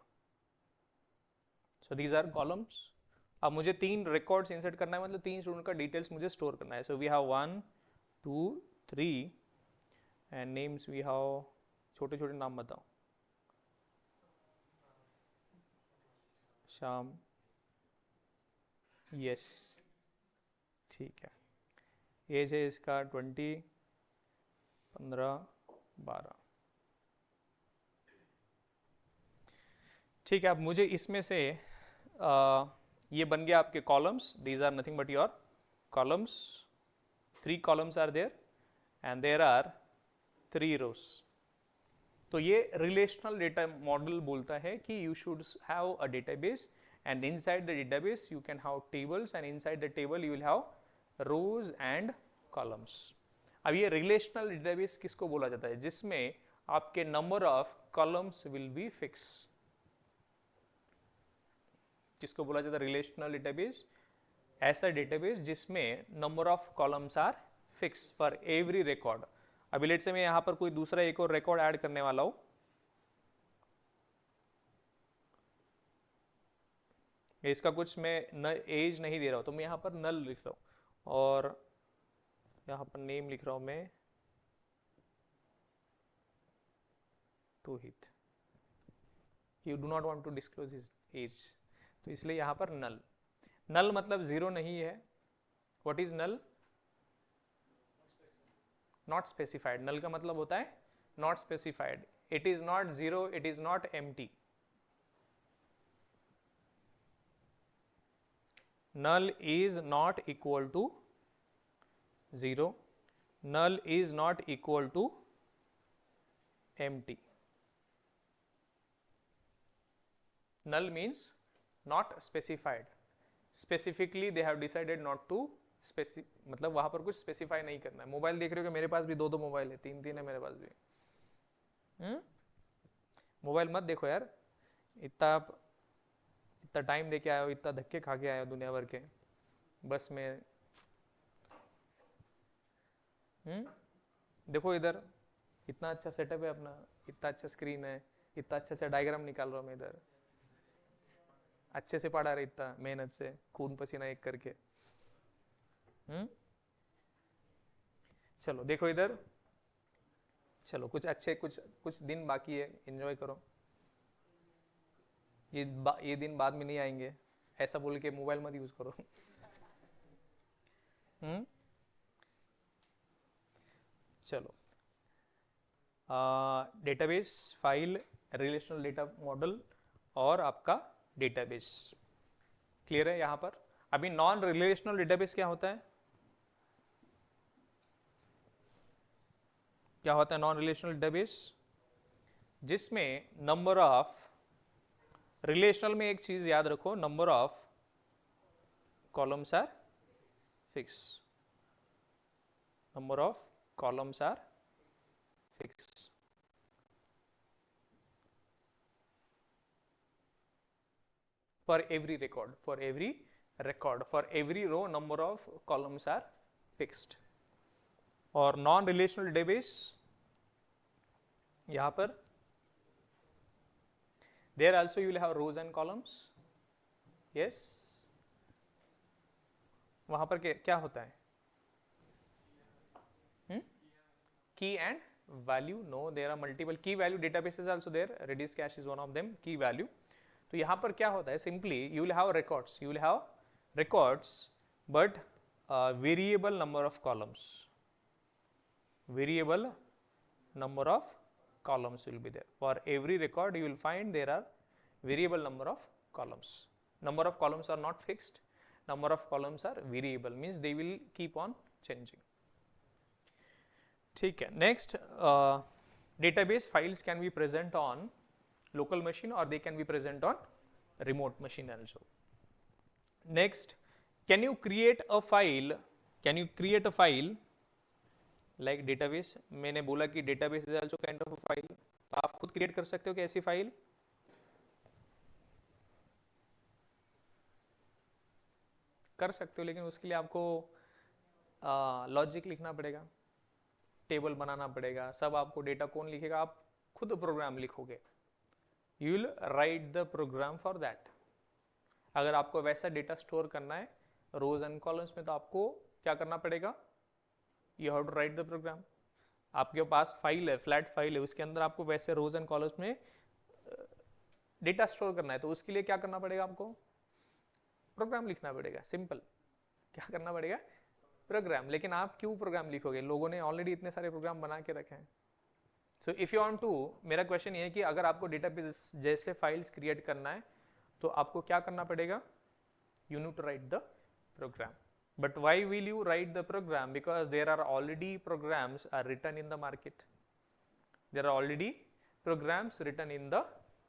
So these are columns. अब मुझे 3 रिकॉर्ड्स इंसर्ट करना है, मतलब 3 स्टूडेंट का डिटेल्स मुझे स्टोर करना है. So we have 1, 2, 3 and names we have. छोटे छोटे नाम बताओ. श्याम. यस, ठीक है. एज है इसका 20, 15, 12. ठीक है. अब मुझे इसमें से ये बन गया आपके columns. These are nothing but your columns. 3 columns are there and there are 3 rows. तो ये relational data model बोलता है कि you should have a database, and inside the database you can have tables, and inside the table you will have rows and columns. अब ये relational database किसको बोला जाता है? जिसमें आपके number of columns will be fixed. किसको बोला जाता है relational database? ऐसा database जिसमें number of columns are fixed for every record. अभी लेट से मैं यहाँ पर कोई दूसरा एक और रिकॉर्ड ऐड करने वाला हूँ. इसका कुछ मैं एज नहीं दे रहा हूँ, तो मैं यहाँ पर नल लिख रहा हूँ और यहाँ पर नेम लिख रहा हूँ मैं Tohit. You do not want to disclose his age, तो इसलिए यहाँ पर नल. नल मतलब 0 नहीं है. What is null? Not specified. Null का मतलब होता है not specified. It is not 0, it is not empty. null is not equal to 0. Null is not equal to empty. Null means not specified. Specifically they have decided not to मतलब वहां पर कुछ specify नहीं करना है. Mobile देख रहे हो कि मेरे पास भी 2 मोबाइल है, 3 है मेरे पास भी. मोबाइल मत देखो यार. इतना टाइम दे के आया हो, इतना धक्के खा के आया हो दुनिया भर के, बस में. देखो इधर इतना अच्छा सेटअप है अपना, इतना अच्छा स्क्रीन है, इतना अच्छा डायग्राम निकाल रहा हूँ मैं इधर, अच्छे से पढ़ा रहे, इतना मेहनत से खून पसीना एक करके. चलो देखो इधर. चलो कुछ दिन बाकी है, एंजॉय करो. ये दिन बाद में नहीं आएंगे, ऐसा बोल के मोबाइल मत यूज करो. चलो, database, file, relational data model और आपका डेटाबेस क्लियर है यहाँ पर. अभी नॉन रिलेशनल डेटाबेस क्या होता है? क्या होता है नॉन रिलेशनल डेटाबेस? जिसमें नंबर ऑफ, रिलेशनल में एक चीज याद रखो, number of columns are fix, number of columns are fixed. For every record, for every row, number of columns are fixed. और नॉन रिलेशनल डेटाबेस, यहाँ पर there also you will have rows and columns. Yes, वहां पर क्या होता है? Key and value. No, there are multiple key value databases also there. Redis cache is one of them. Key value. तो यहाँ पर क्या होता है? Simply you will have records. You will have records, but variable number of columns. Variable number of columns will be there. For every record, you will find there are variable number of columns. Number of columns are not fixed. Number of columns are variable. Means they will keep on changing. ठीक है. Next, database files can be present on local machine और they can be present on remote machine also. Next, can you create a file like database? मैंने बोला कि database is also kind of a file, तो आप खुद create कर सकते हो कि ऐसी फाइल कर सकते हो, लेकिन उसके लिए आपको लॉजिक लिखना पड़ेगा, टेबल बनाना पड़ेगा, सब आपको डेटा कौन लिखेगा? आप खुद प्रोग्राम लिखोगे. You will write the program for that. अगर आपको वैसा डेटा स्टोर करना है रोज एंड कॉलम्स में, तो आपको क्या करना पड़ेगा? You have to write the program. आपके पास फाइल है, फ्लैट फाइल है, उसके अंदर आपको वैसे रोज एंड कॉलम्स में डेटा स्टोर करना है, तो उसके लिए क्या करना पड़ेगा? आपको प्रोग्राम लिखना पड़ेगा. सिंपल. क्या करना पड़ेगा? प्रोग्राम. लेकिन आप क्यों प्रोग्राम लिखोगे? लोगों ने ऑलरेडी इतने सारे प्रोग्राम बना के रखे हैं. So if you want to, मेरा क्वेश्चन ये है कि अगर आपको डेटाबेस जैसे फाइल्स क्रिएट करना है, तो आपको क्या करना पड़ेगा? You need to write the program. But why will you write the program? Because there are already programs are written in the market. There are already programs written in the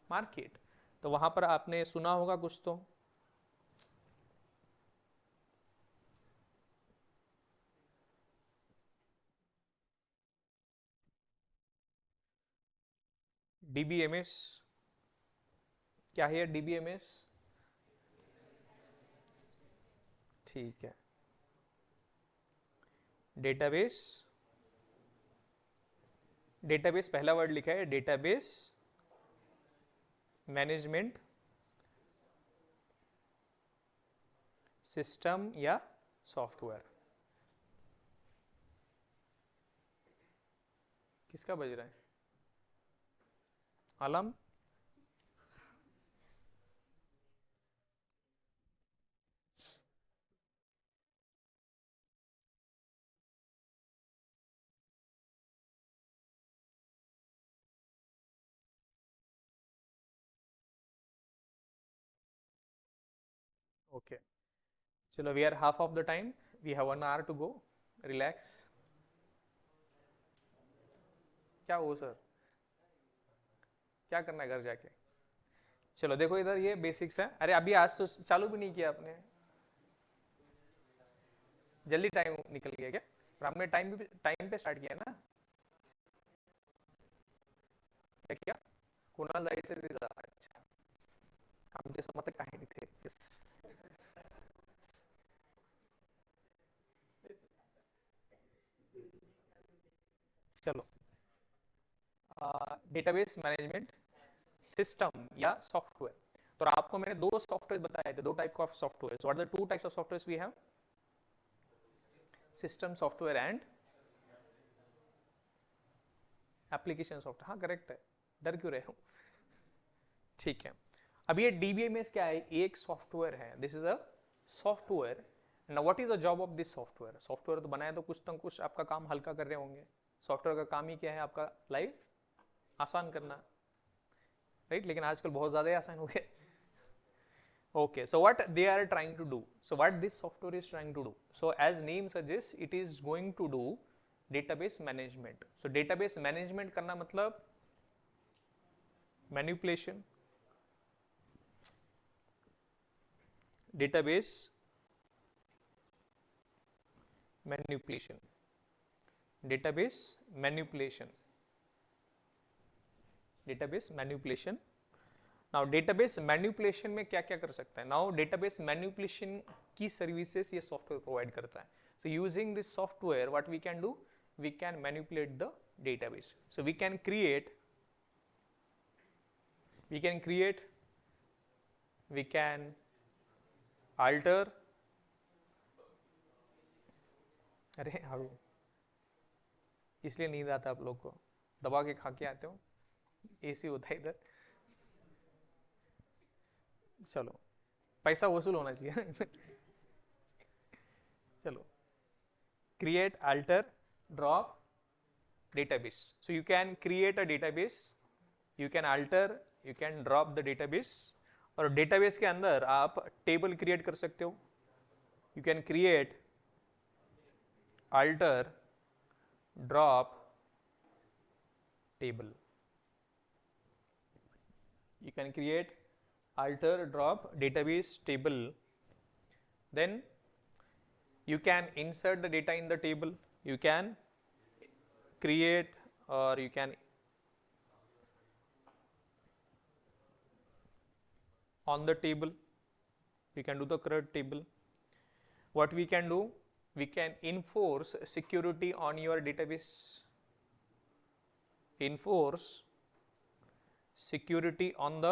market. तो वहां पर आपने सुना होगा कुछ तो. DBMS क्या है? DBMS ठीक है. डेटाबेस, डेटाबेस पहला वर्ड लिखा है, डेटाबेस मैनेजमेंट सिस्टम या सॉफ्टवेयर. किसका बज रहा है अलार्म? ओके, चलो. We are half of the time. We have 1 hour to go. Relax. क्या हो सर? क्या करना है घर जाके? चलो देखो इधर, ये बेसिक्स है. अरे अभी आज तो चालू भी नहीं किया आपने, जल्दी टाइम निकल गया क्या? पर आपने टाइम पे स्टार्ट किया ना? क्या किया? कुणाल जायचे ते जा. अच्छा, आमचे समत काही नाही थे. चलो, डेटाबेस मैनेजमेंट सिस्टम या सॉफ्टवेयर. तो आपको मैंने 2 सॉफ्टवेयर बताए थे, 2 type of software. What are the 2 types of softwares we have? System software and application software. हाँ करेक्ट है, डर क्यों रहे हो? ठीक है. अब ये DBMS क्या है? एक सॉफ्टवेयर है. This is a software. Now what is the job of this software? Software तो बनाया तो कुछ ना कुछ आपका काम हल्का कर रहे होंगे. सॉफ्टवेयर का काम ही क्या है? आपका लाइफ आसान करना, राइट? लेकिन आजकल बहुत ज्यादा आसान हो गया. Okay, so what they are trying to do? So what this software is trying to do? So as name suggests, it is going to do database management. So database management करना मतलब manipulation, database manipulation, database manipulation, database manipulation. Now database manipulation में क्या क्या कर सकता है? Now database manipulation की services ये सॉफ्टवेयर प्रोवाइड करता है. So using this software what we can do, we can manipulate the database. So we can create, we can alter. अरे हाउ, इसलिए नींद आता आप लोग को, दबा के खा के आते हो, एसी होता है इधर. चलो पैसा वसूल होना चाहिए. चलो, create, alter, drop database. So you can create a database, you can alter, you can drop the database. और डेटाबेस के अंदर आप टेबल क्रिएट कर सकते हो. You can create, alter, drop table. You can create, alter, drop database table. Then you can insert the data in the table. You can create, or you can on the table, we can do the CRUD table. What we can do, we can enforce security on your database. Enforce security on the,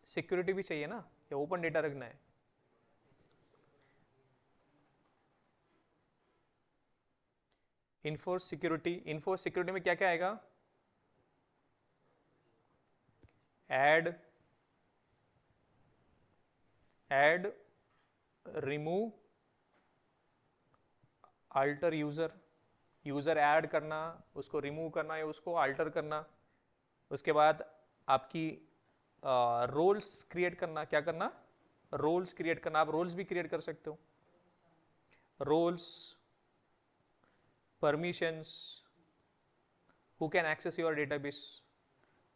security भी चाहिए ना, या open data रखना है? Enforce security, enforce security में क्या क्या आएगा? Add, remove, alter user, user add करना, उसको रिमूव करना या उसको अल्टर करना. उसके बाद आपकी रोल्स क्रिएट करना. क्या करना? रोल्स क्रिएट करना. आप रोल्स भी क्रिएट कर सकते हो. Roles, permissions, who can access your database,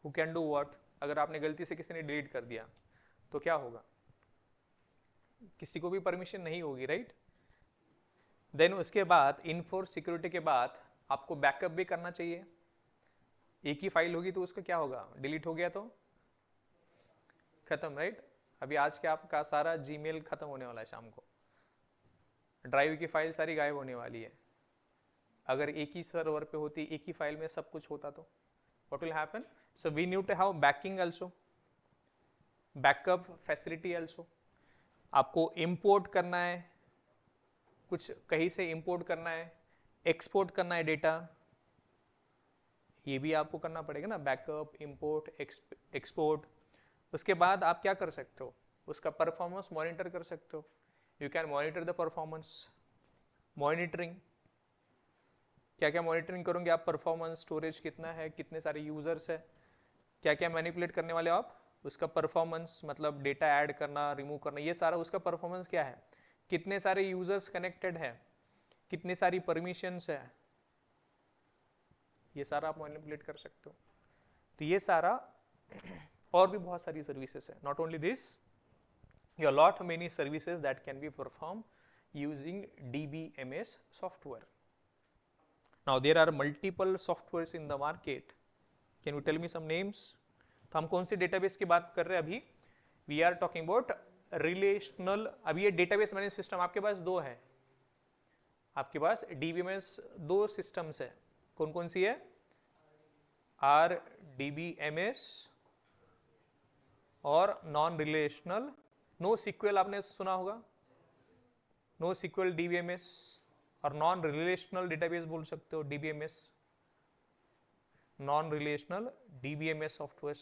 who can do what. अगर आपने गलती से किसी ने डिलीट कर दिया तो क्या होगा? किसी को भी परमिशन नहीं होगी, राइट? देन उसके बाद इन्फोर्स सिक्योरिटी के बाद आपको बैकअप भी करना चाहिए. एक ही फाइल होगी तो उसका क्या होगा? डिलीट हो गया तो खत्म, राइट? अभी आज के आपका सारा जीमेल खत्म होने वाला है शाम को, ड्राइव की फाइल सारी गायब होने वाली है. अगर एक ही सर्वर पे होती, एक ही फाइल में सब कुछ होता तो what will happen? So we need to have backing also, backup facility also. आपको इंपोर्ट करना है, कुछ कहीं से इंपोर्ट करना है, एक्सपोर्ट करना है डेटा, ये भी आपको करना पड़ेगा ना. Backup, import, export. उसके बाद आप क्या कर सकते हो? उसका परफॉर्मेंस मॉनिटर कर सकते हो. You can monitor the performance. Monitoring, क्या क्या मॉनिटरिंग करोगे आप? परफॉर्मेंस, स्टोरेज कितना है, कितने सारे यूजर्स है, क्या क्या मैनिपुलेट करने वाले हो आप. उसका परफॉर्मेंस मतलब डेटा ऐड करना, रिमूव करना, ये सारा उसका परफॉर्मेंस क्या है, कितने सारे यूजर्स कनेक्टेड है, कितनी सारी परमिशंस है, ये सारा आप मैनिपुलेट कर सकते हो. तो ये सारा और भी बहुत सारी सर्विसेज है. Not only this, you have lot many services that can be performed using DBMS software. Now there are multiple softwares in the market. Can you tell me some names? तो हम कौन सी डेटाबेस की बात कर रहे हैं अभी? We are talking about relational. अभी ये डेटाबेस मैनेजमेंट सिस्टम आपके पास दो है. आपके पास DBMS दो सिस्टम्स है. कौन कौन सी है? RDBMS और नॉन रिलेशनल नो सिक्वल. आपने सुना होगा, नो सिक्वल DBMS, और नॉन रिलेशनल डेटाबेस बोल सकते हो DBMS, non relational DBMS software.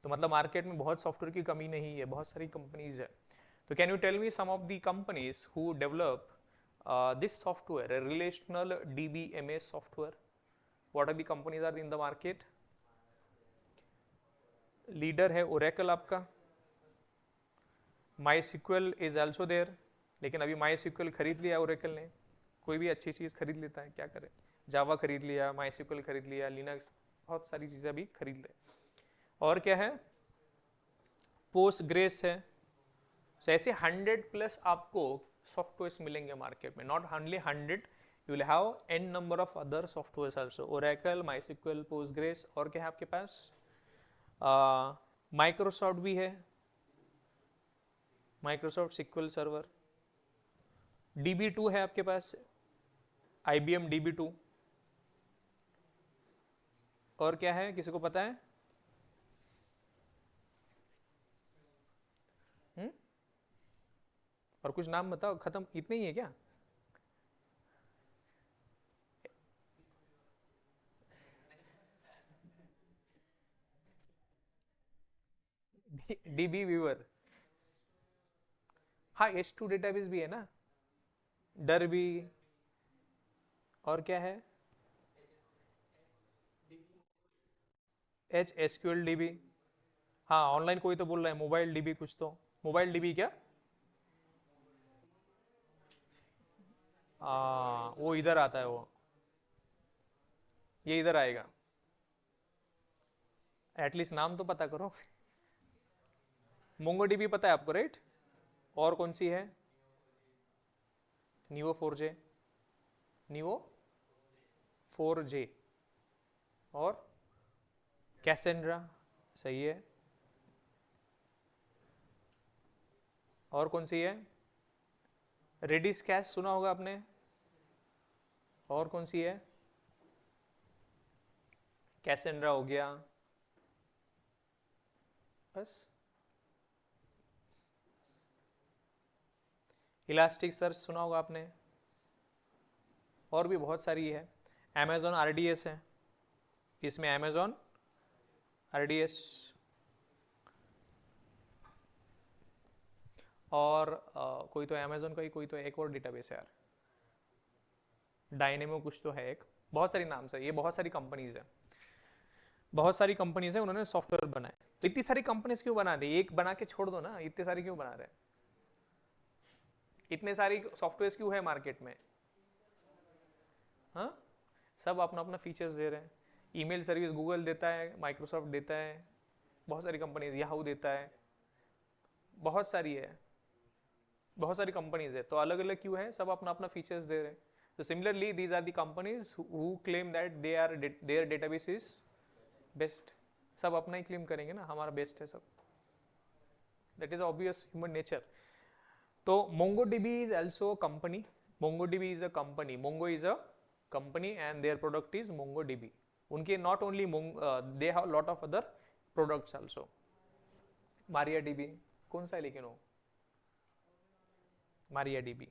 तो मतलब मार्केट में बहुत सॉफ्टवेयर की कमी नहीं है, बहुत सारी कंपनीज है. तो can you tell me some of the companies who develop this software, a relational DBMS software? What are the companies are in the market? Leader है Oracle आपका. MySQL is also there, लेकिन अभी MySQL खरीद लिया Oracle ने. कोई भी अच्छी चीज़ खरीद लेता है, क्या करे? जावा खरीद लिया, MySQL खरीद लिया, लिनक्स बहुत सारी चीजें अभी खरीद ले। और क्या है, पोस्ट ग्रेस है। तो ऐसे 100+ आपको सॉफ्टवेयर्स मिलेंगे मार्केट में, not only 100, you will have n number of other softwares also, Oracle, MySQL, Postgres, और क्या है आपके पास, माइक्रोसॉफ्ट भी है, माइक्रोसॉफ्ट सिक्वल सर्वर, DB2 है आपके पास, IBM DB2, और क्या है किसी को पता है? और कुछ नाम बताओ, खत्म, इतने ही है क्या? DB व्यूअर, हाँ H2 डेटाबेस भी है ना, डरबी, और क्या है, HSQL DB, हाँ ऑनलाइन कोई तो बोल रहा है मोबाइल DB, कुछ तो मोबाइल DB क्या, वो इधर आता है, वो ये इधर आएगा, एटलीस्ट नाम तो पता करो। मोंगो DB पता है आपको, राइट? और कौन सी है, Neo4j, Neo4j, और कैसेंड्रा, सही है, और कौन सी है, रेडिस कैश सुना होगा आपने, और कौन सी है, कैसेंड्रा हो गया, बस। इलास्टिक सर्च सुना होगा आपने, और भी बहुत सारी है, Amazon RDS है, इसमें Amazon RDS, और कोई तो Amazon का ही कोई तो एक और डेटाबेस है यार, डायनेमो कुछ तो है एक, बहुत सारी नाम से, ये बहुत सारी कंपनीज है, बहुत सारी कंपनीज है, उन्होंने सॉफ्टवेयर बनाए। तो इतनी सारी कंपनीज क्यों बना दी, एक बना के छोड़ दो ना, इतने सारी क्यों बना रहे, इतने सारी सॉफ्टवेयर क्यों है मार्केट में? हाँ, सब अपना अपना फीचर्स दे रहे हैं, ईमेल सर्विस गूगल देता है, माइक्रोसॉफ्ट देता है, बहुत सारी कंपनीज, याहू देता है, बहुत सारी है, बहुत सारी कंपनीज है, तो अलग अलग क्यों है, सब अपना अपना फीचर्स दे रहे हैं। तो similarly these are the companies who claim that their database is best, सब अपना ही क्लेम करेंगे ना, हमारा बेस्ट है सब, that is obvious human nature. तो MongoDB is also a company, MongoDB is a company, Mongo is a company and their product is MongoDB, उनके not only they have lot of other products also, MariaDB, कौन सा है लेकिन वो, MariaDB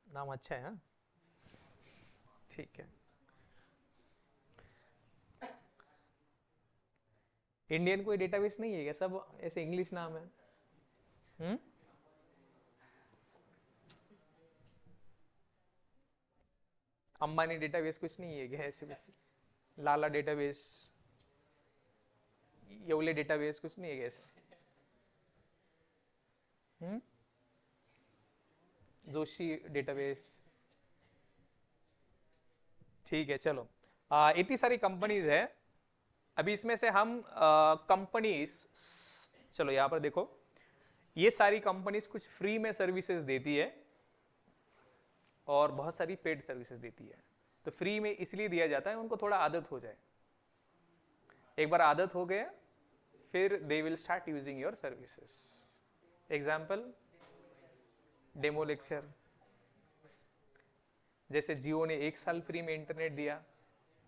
नाम अच्छा है, हाँ ठीक है। इंडियन कोई डेटाबेस नहीं है क्या, सब ऐसे इंग्लिश नाम है? अंबानी डेटाबेस कुछ नहीं है क्या ऐसे कुछ, लाला डेटाबेस, येवले डेटाबेस कुछ नहीं है क्या ऐसे? जोशी डेटाबेस, ठीक है चलो, इतनी सारी कंपनीज है। अभी इसमें से हम कंपनीज, चलो यहाँ पर देखो, ये सारी कंपनीज कुछ फ्री में सर्विसेज देती है और बहुत सारी पेड सर्विसेज देती है। तो फ्री में इसलिए दिया जाता है उनको थोड़ा आदत हो जाए, एक बार आदत हो गया फिर they will start using your services. Example, demo lecture, जैसे जियो ने 1 साल फ्री में इंटरनेट दिया,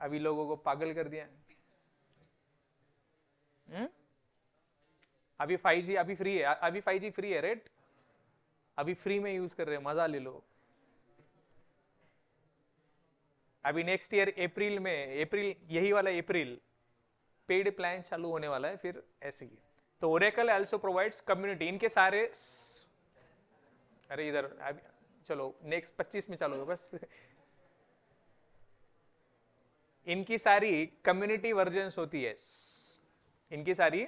अभी लोगों को पागल कर दिया। अभी 5G अभी फ्री है, अभी 5G फ्री है, राइट? अभी फ्री में यूज कर रहे हैं, मजा ले लो। अभी नेक्स्ट ईयर अप्रैल में, अप्रैल यही वाला अप्रैल, पेड प्लान चालू होने वाला है फिर ऐसे ही। तो ओरेकल आल्सो प्रोवाइड्स कम्युनिटी, इनके सारे, अरे इधर चलो नेक्स्ट 25 में चालू हो बस। इनकी सारी कम्युनिटी वर्जन्स होती है, इनकी सारी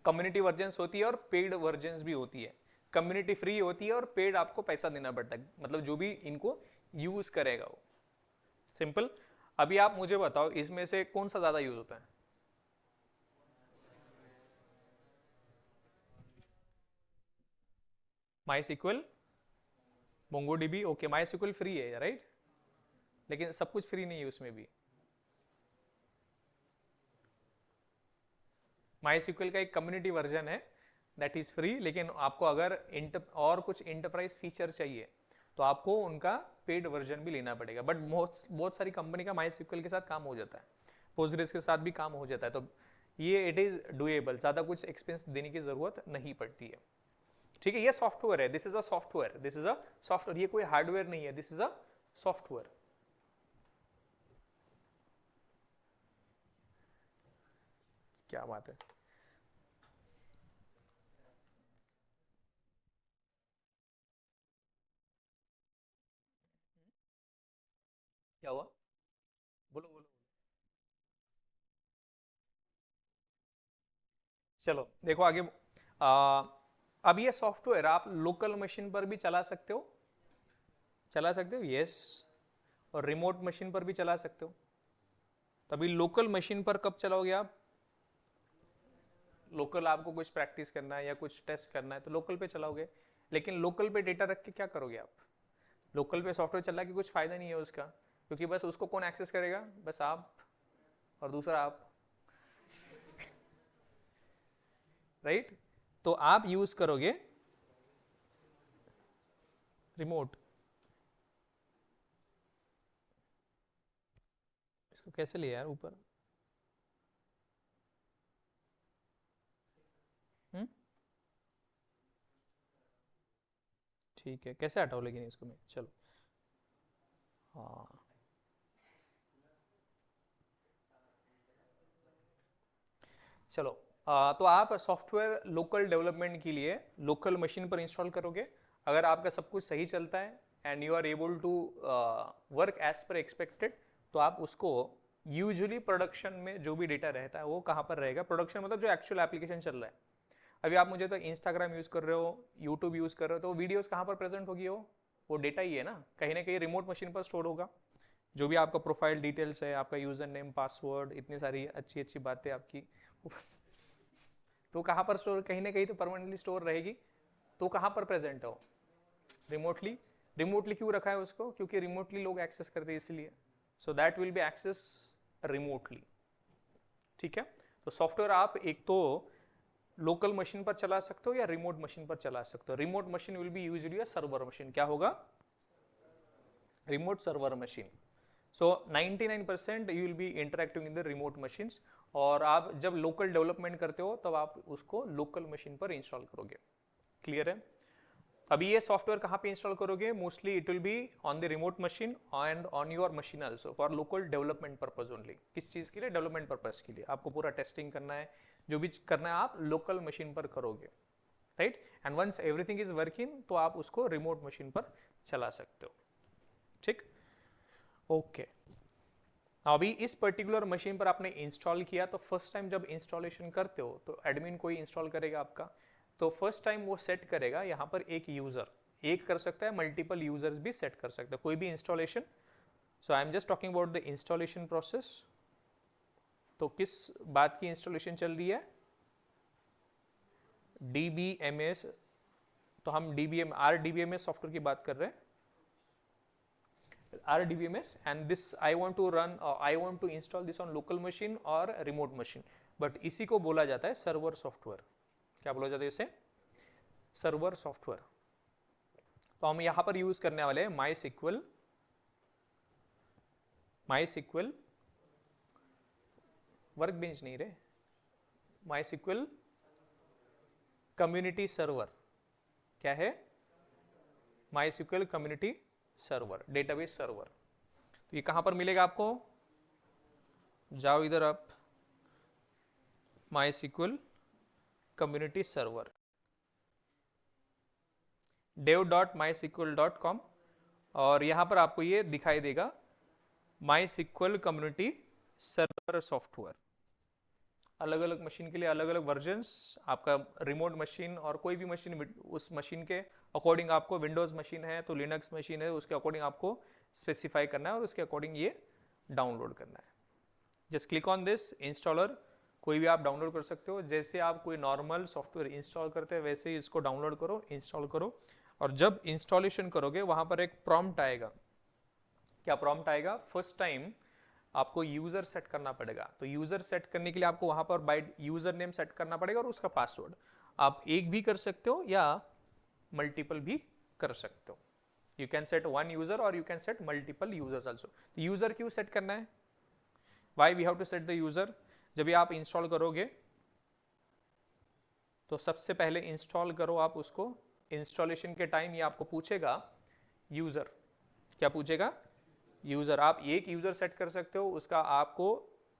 कम्युनिटी वर्जन्स होती है और पेड वर्जन्स भी होती है। कम्युनिटी फ्री होती है और पेड आपको पैसा देना पड़ता है, मतलब जो भी इनको यूज करेगा वो। सिंपल। अभी आप मुझे बताओ इसमें से कौन सा ज्यादा यूज होता है? माई सिक्वल, मोंगोडीबी, ओके। माई सिक्वल फ्री है राइट, लेकिन सब कुछ फ्री नहीं है उसमें भी। माई सिक्वल का एक कम्युनिटी वर्जन है दैट इज फ्री, लेकिन आपको अगर और कुछ इंटरप्राइज फीचर चाहिए तो आपको उनका पेड वर्जन भी लेना पड़ेगा। बट बहुत सारी कंपनी का माई सिक्वल के साथ काम हो जाता है, पोस्टग्रेस के साथ भी काम हो जाता है, तो ये इट इज डुएबल, ज्यादा कुछ एक्सपेंस देने की जरूरत नहीं पड़ती है। ठीक है, ये सॉफ्टवेयर है, this is a software, this is a software, ये कोई हार्डवेयर नहीं है, दिस इज अ सॉफ्टवेयर। क्या बात है। क्या हुआ? बोलो बोलो। चलो देखो आगे। आ, अब ये सॉफ्टवेयर आप लोकल मशीन पर भी चला सकते हो, चला सकते हो यस, और रिमोट मशीन पर भी चला सकते हो। तभी लोकल मशीन पर कब चलाओगे आप? लोकल आपको कुछ प्रैक्टिस करना है या कुछ टेस्ट करना है तो लोकल पे चलाओगे, लेकिन लोकल पे डेटा रख के क्या करोगे आप? लोकल पे सॉफ्टवेयर चला के कुछ फायदा नहीं है उसका, क्योंकि बस उसको कौन एक्सेस करेगा? बस आप और दूसरा आप, राइट? तो आप यूज करोगे रिमोट। इसको कैसे लिया यार ऊपर? हम्म, ठीक है, कैसे हटाओ लेकिन इसको मैं, चलो। हाँ, चलो। तो आप सॉफ्टवेयर लोकल डेवलपमेंट के लिए लोकल मशीन पर इंस्टॉल करोगे। अगर आपका सब कुछ सही चलता है and you are able to work as per expected, तो आप उसको यूजुअली प्रोडक्शन में जो भी डेटा रहता है वो कहाँ पर रहेगा? प्रोडक्शन मतलब जो एक्चुअल एप्लीकेशन चल रहा है। अभी आप मुझे तो इंस्टाग्राम यूज़ कर रहे हो, यूट्यूब यूज़ कर रहे हो, तो वीडियोस कहाँ पर प्रेजेंट होगी? वो डेटा ही है ना कहीं रिमोट मशीन पर स्टोर होगा। जो भी आपका प्रोफाइल डिटेल्स है, आपका यूजर नेम, पासवर्ड, इतनी सारी अच्छी अच्छी बातें आपकी, तो कहाँ पर स्टोर? कहीं ना कहीं तो परमानेंटली स्टोर रहेगी। तो कहाँ पर प्रेजेंट हो? रिमोटली। रिमोटली क्यों रखा है उसको? क्योंकि रिमोटली लोग एक्सेस करते हैं इसलिए। So that will be access remotely. ठीक है, तो सॉफ्टवेयर आप एक तो लोकल मशीन पर चला सकते हो या रिमोट मशीन पर चला सकते हो। Remote machine will be usually a server machine. क्या होगा? Remote server machine. So 99% you will B interacting in the remote machines. और आप जब लोकल डेवलपमेंट करते हो तब आप उसको लोकल मशीन पर इंस्टॉल करोगे। क्लियर है? अभी ये सॉफ्टवेयर कहाँ पे इंस्टॉल करोगे? Mostly it will be on the remote machine and on your machine also for local development purpose only. किस चीज के लिए? डेवलपमेंट पर्पज के लिए। आपको पूरा टेस्टिंग करना है, जो भी करना है आप लोकल मशीन पर करोगे, right? And once everything is working तो आप उसको रिमोट मशीन पर चला सकते हो। ठीक, ओके। अभी इस पर्टिकुलर मशीन पर आपने इंस्टॉल किया, तो फर्स्ट टाइम जब इंस्टॉलेशन करते हो तो एडमिन कोई इंस्टॉल करेगा आपका, तो फर्स्ट टाइम वो सेट करेगा यहाँ पर एक यूजर, एक कर सकता है, मल्टीपल यूजर्स भी सेट कर सकता है कोई भी installation. So I am just talking about the installation process. तो किस बात की इंस्टॉलेशन चल रही है? DBMS। तो हम DBM RDBMS सॉफ्टवेयर की बात कर रहे हैं, RDBMS, and this I want to run, I want to install this on local machine or remote machine, but इसी को बोला जाता है सर्वर सॉफ्टवेयर। क्या बोला जाता है इसे? Server software. तो हम यहाँ पर यूज करने वाले हैं माई सिक्वल वर्क बेंच नहीं रे, माई सिक्वल कम्युनिटी सर्वर। क्या है? MySQL community server, database server. तो ये कहां पर मिलेगा आपको? जाओ इधर आप, माई सिक्वल कम्युनिटी सर्वर, dev.mysql.com, और यहां पर आपको ये दिखाई देगा माई सिक्वल कम्युनिटी सर्वर सॉफ्टवेयर। अलग अलग मशीन के लिए अलग अलग वर्जन्स। आपका रिमोट मशीन और कोई भी मशीन, उस मशीन के अकॉर्डिंग, आपको विंडोज मशीन है तो लिनक्स मशीन है उसके अकॉर्डिंग आपको स्पेसिफाई करना है और उसके अकॉर्डिंग ये डाउनलोड करना है। Just click on this installer, कोई भी आप डाउनलोड कर सकते हो। जैसे आप कोई नॉर्मल सॉफ्टवेयर इंस्टॉल करते हैं वैसे ही इसको डाउनलोड करो, इंस्टॉल करो। और जब इंस्टॉलेशन करोगे वहां पर एक प्रॉम्प्ट आएगा। क्या प्रॉम्प्ट आएगा? फर्स्ट टाइम आपको यूजर सेट करना पड़ेगा। तो यूजर सेट करने के लिए आपको वहां पर बाय यूजर नेम सेट करना पड़ेगा और उसका पासवर्ड आप एक भी कर सकते हो या मल्टीपल भी कर सकते हो। You can set one user और you can set multiple users also. User क्यों सेट करना है? Why we have to set the user? जब ये आप इंस्टॉल करोगे तो सबसे पहले इंस्टॉल करो आप उसको। इंस्टॉलेशन के टाइम ये आपको पूछेगा यूजर। क्या पूछेगा? यूजर। आप एक यूजर सेट कर सकते हो, उसका आपको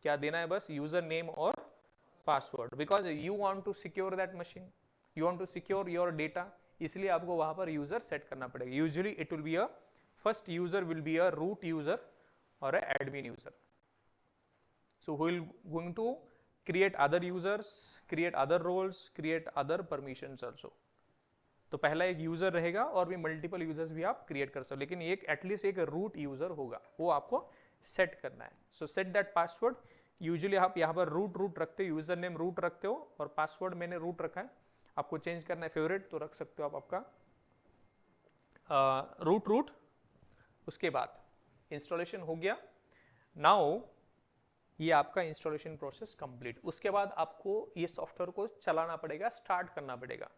क्या देना है? बस यूजर नेम और password, because you want to secure that machine, you want to secure your data, इसलिए आपको वहां पर यूजर सेट करना पड़ेगा। Usually it will be a first user will be a root user और a admin user. So who will going to create other users, create other roles, create other permissions also. तो पहला एक user रहेगा और भी multiple users भी आप create कर सकते हो, लेकिन एक एटलीस्ट एक रूट यूजर होगा, वो आपको सेट करना है। सो सेट दैट पासवर्ड। यूजुअली आप यहाँ पर रूट रखते हो, यूजर नेम रूट रखते हो और पासवर्ड मैंने रूट रखा है। आपको चेंज करना है फेवरेट तो रख सकते हो आप आपका रूट। उसके बाद इंस्टॉलेशन हो गया। नाउ ये आपका इंस्टॉलेशन प्रोसेस कंप्लीट। उसके बाद आपको ये सॉफ्टवेयर को चलाना पड़ेगा, स्टार्ट करना पड़ेगा।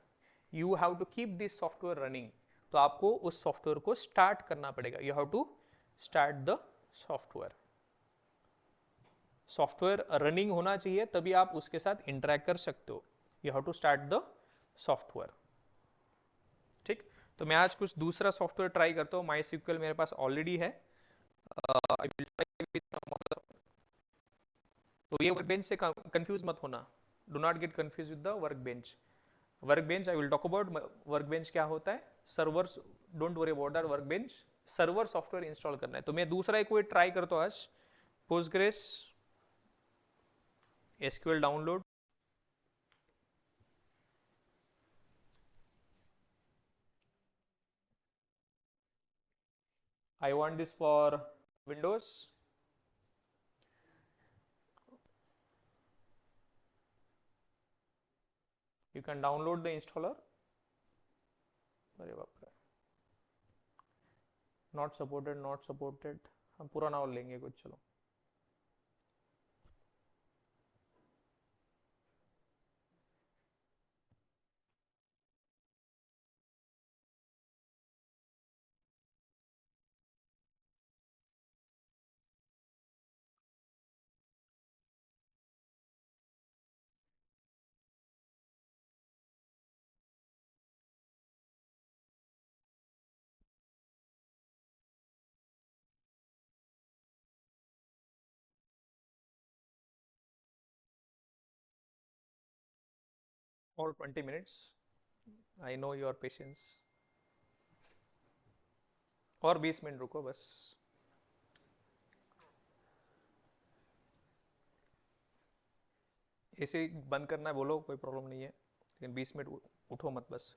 You have to keep this software running. तो आपको उस सॉफ्टवेयर को स्टार्ट करना पड़ेगा। You have to start the software. Software running होना चाहिए तभी आप उसके साथ इंटरेक्ट कर सकते हो। You have to start the software. ठीक, तो मैं आज कुछ दूसरा सॉफ्टवेयर ट्राई करता हूँ। MySQL मेरे पास ऑलरेडी है। तो ये वर्कबेंच से कंफ्यूज मत होना। Do not get confuse with the workbench. Workbench I will talk about. Workbench क्या होता है? Servers, don't worry about that. Workbench server software install करना है। तो मैं दूसरा एक कोई ट्राई करता हूँ आज। Postgres SQL download. I want this for Windows. You can download the installer. अरे बाप रे, नॉट सपोर्टेड, नॉट सपोर्टेड। हम पूरा नाम लेंगे कुछ, चलो। और 20 minutes, I know your patience. और 20 मिनट रुको बस। ऐसे ही बंद करना है बोलो, कोई प्रॉब्लम नहीं है, लेकिन 20 मिनट उठो मत बस।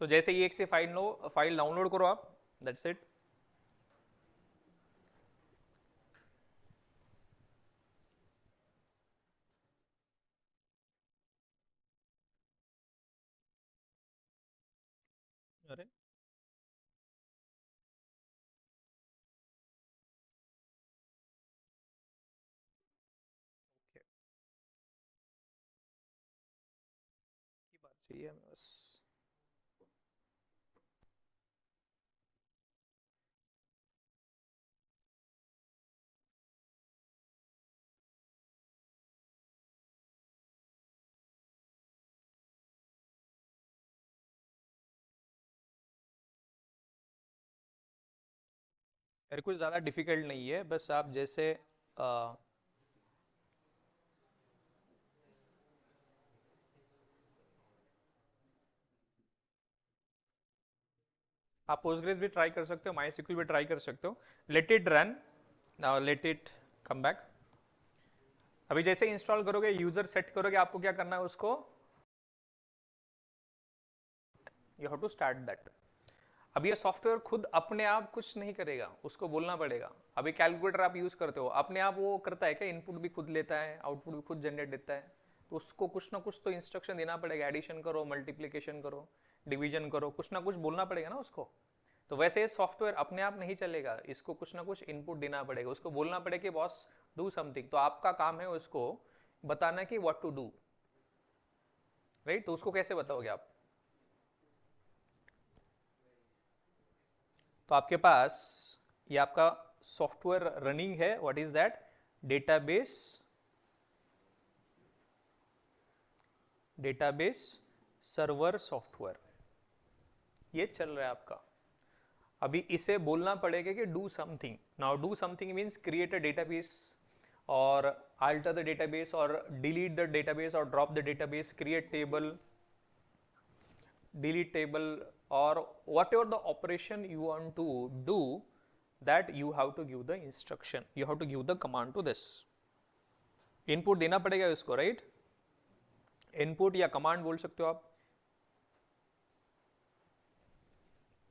तो जैसे ही एक से फाइल डाउनलोड करो आप, दैट्स इट। अरे क्या की बात चाहिए हमें बस। मेरे कुछ ज़्यादा डिफिकल्ट नहीं है, बस आप जैसे आप पोस्टग्रेस भी ट्राई कर सकते हो, MySQL भी ट्राई कर सकते हो। Let it run, now let it come back. अभी जैसे इंस्टॉल करोगे, यूजर सेट करोगे, आपको क्या करना है? उसको you have to start that. अब ये सॉफ्टवेयर खुद अपने आप कुछ नहीं करेगा, उसको बोलना पड़ेगा। अभी कैलकुलेटर आप यूज करते हो, अपने आप वो करता है क्या? इनपुट भी खुद लेता है, आउटपुट भी खुद जनरेट देता है, तो उसको कुछ ना कुछ तो इंस्ट्रक्शन देना पड़ेगा। एडिशन करो, मल्टीप्लीकेशन करो, डिवीजन करो, कुछ ना कुछ बोलना पड़ेगा ना उसको। तो वैसे ये सॉफ्टवेयर अपने आप नहीं चलेगा, इसको कुछ ना कुछ इनपुट देना पड़ेगा, उसको बोलना पड़ेगा कि बॉस डू समथिंग। तो आपका काम है उसको बताना कि व्हाट टू डू, राइट? तो उसको कैसे बताओगे आप? तो आपके पास ये आपका सॉफ्टवेयर रनिंग है, what is that? Database server software, ये चल रहा है आपका। अभी इसे बोलना पड़ेगा कि do something. Now do something means create a database और alter the database or delete the database or drop the database, create table, delete table, or whatever the operation you want to do, that you have to give the instruction, you have to give the command to this. Input देना पड़ेगा इसको, right? Input या command बोल सकते हो आप,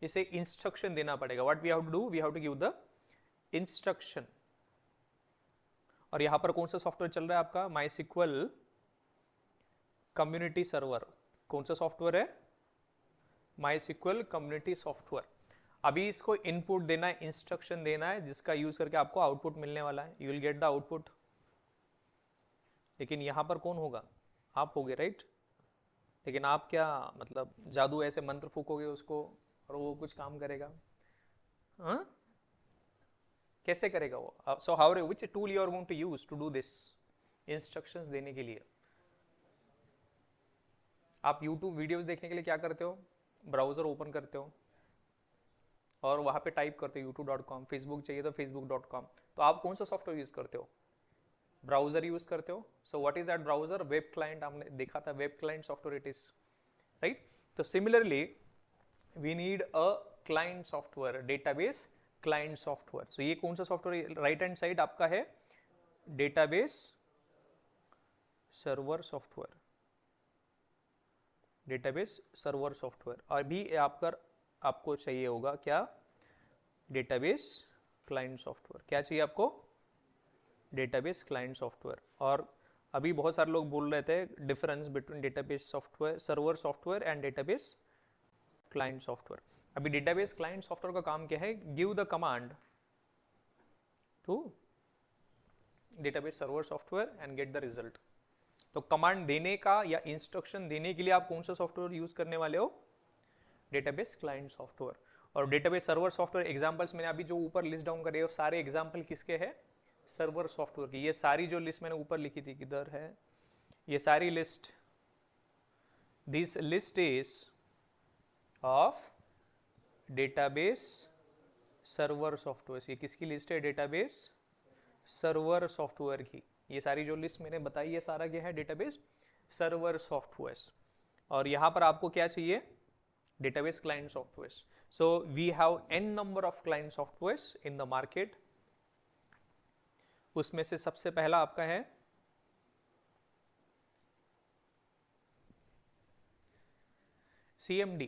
इसे instruction देना पड़ेगा। What we have to do? We have to give the instruction. और यहां पर कौन सा सॉफ्टवेयर चल रहा है आपका? MySQL community server. कौन सा सॉफ्टवेयर है? MySQL community software. अभी इसको इनपुट देना है, इंस्ट्रक्शन देना है, जिसका यूज करके आपको आउटपुट मिलने वाला है। You will get the output. लेकिन यहां पर कौन होगा? आप होगे, राइट? लेकिन आप क्या मतलब जादू ऐसे मंत्र फूकोगे उसको और वो कुछ काम करेगा? हाँ, कैसे करेगा वो? So how which tool you are going to use to do this? Instructions देने के लिए आप YouTube वीडियोस देखने के लिए क्या करते हो? ब्राउजर ओपन करते हो और वहां पे टाइप करते हो youtube.com, फेसबुक चाहिए तो facebook.com। तो आप कौन सा सॉफ्टवेयर यूज करते हो? ब्राउजर यूज करते हो। So what is that browser? Web client. हमने देखा था web client software it is, right? तो similarly we need a client software, database client software. सो ये कौन सा सॉफ्टवेयर? राइट हैंड साइड आपका है database server software, database server software. अभी आपको चाहिए होगा क्या? Database client software. क्या चाहिए आपको? Database client software. और अभी बहुत सारे लोग बोल रहे थे difference between database software, server software and database client software. अभी डेटाबेस क्लाइंट सॉफ्टवेयर का काम क्या है? Give the command to database server software and get the result. तो कमांड देने का या इंस्ट्रक्शन देने के लिए आप कौन सा सॉफ्टवेयर यूज करने वाले हो? Database client software. और डेटाबेस सर्वर सॉफ्टवेयर एग्जांपल्स मैंने अभी जो ऊपर लिस्ट डाउन करे हो, सारे एग्जांपल किसके हैं? सर्वर सॉफ्टवेयर की। ये सारी जो लिस्ट मैंने ऊपर लिखी थी, किधर है ये सारी list? This list is of database server software. ये किसकी लिस्ट है? डेटाबेस सर्वर सॉफ्टवेयर की। ये सारी जो लिस्ट मैंने बताई है सारा क्या है? Database server software. और यहां पर आपको क्या चाहिए? Database client software. So we have n number of client software in the market. उसमें से सबसे पहला आपका है CMD।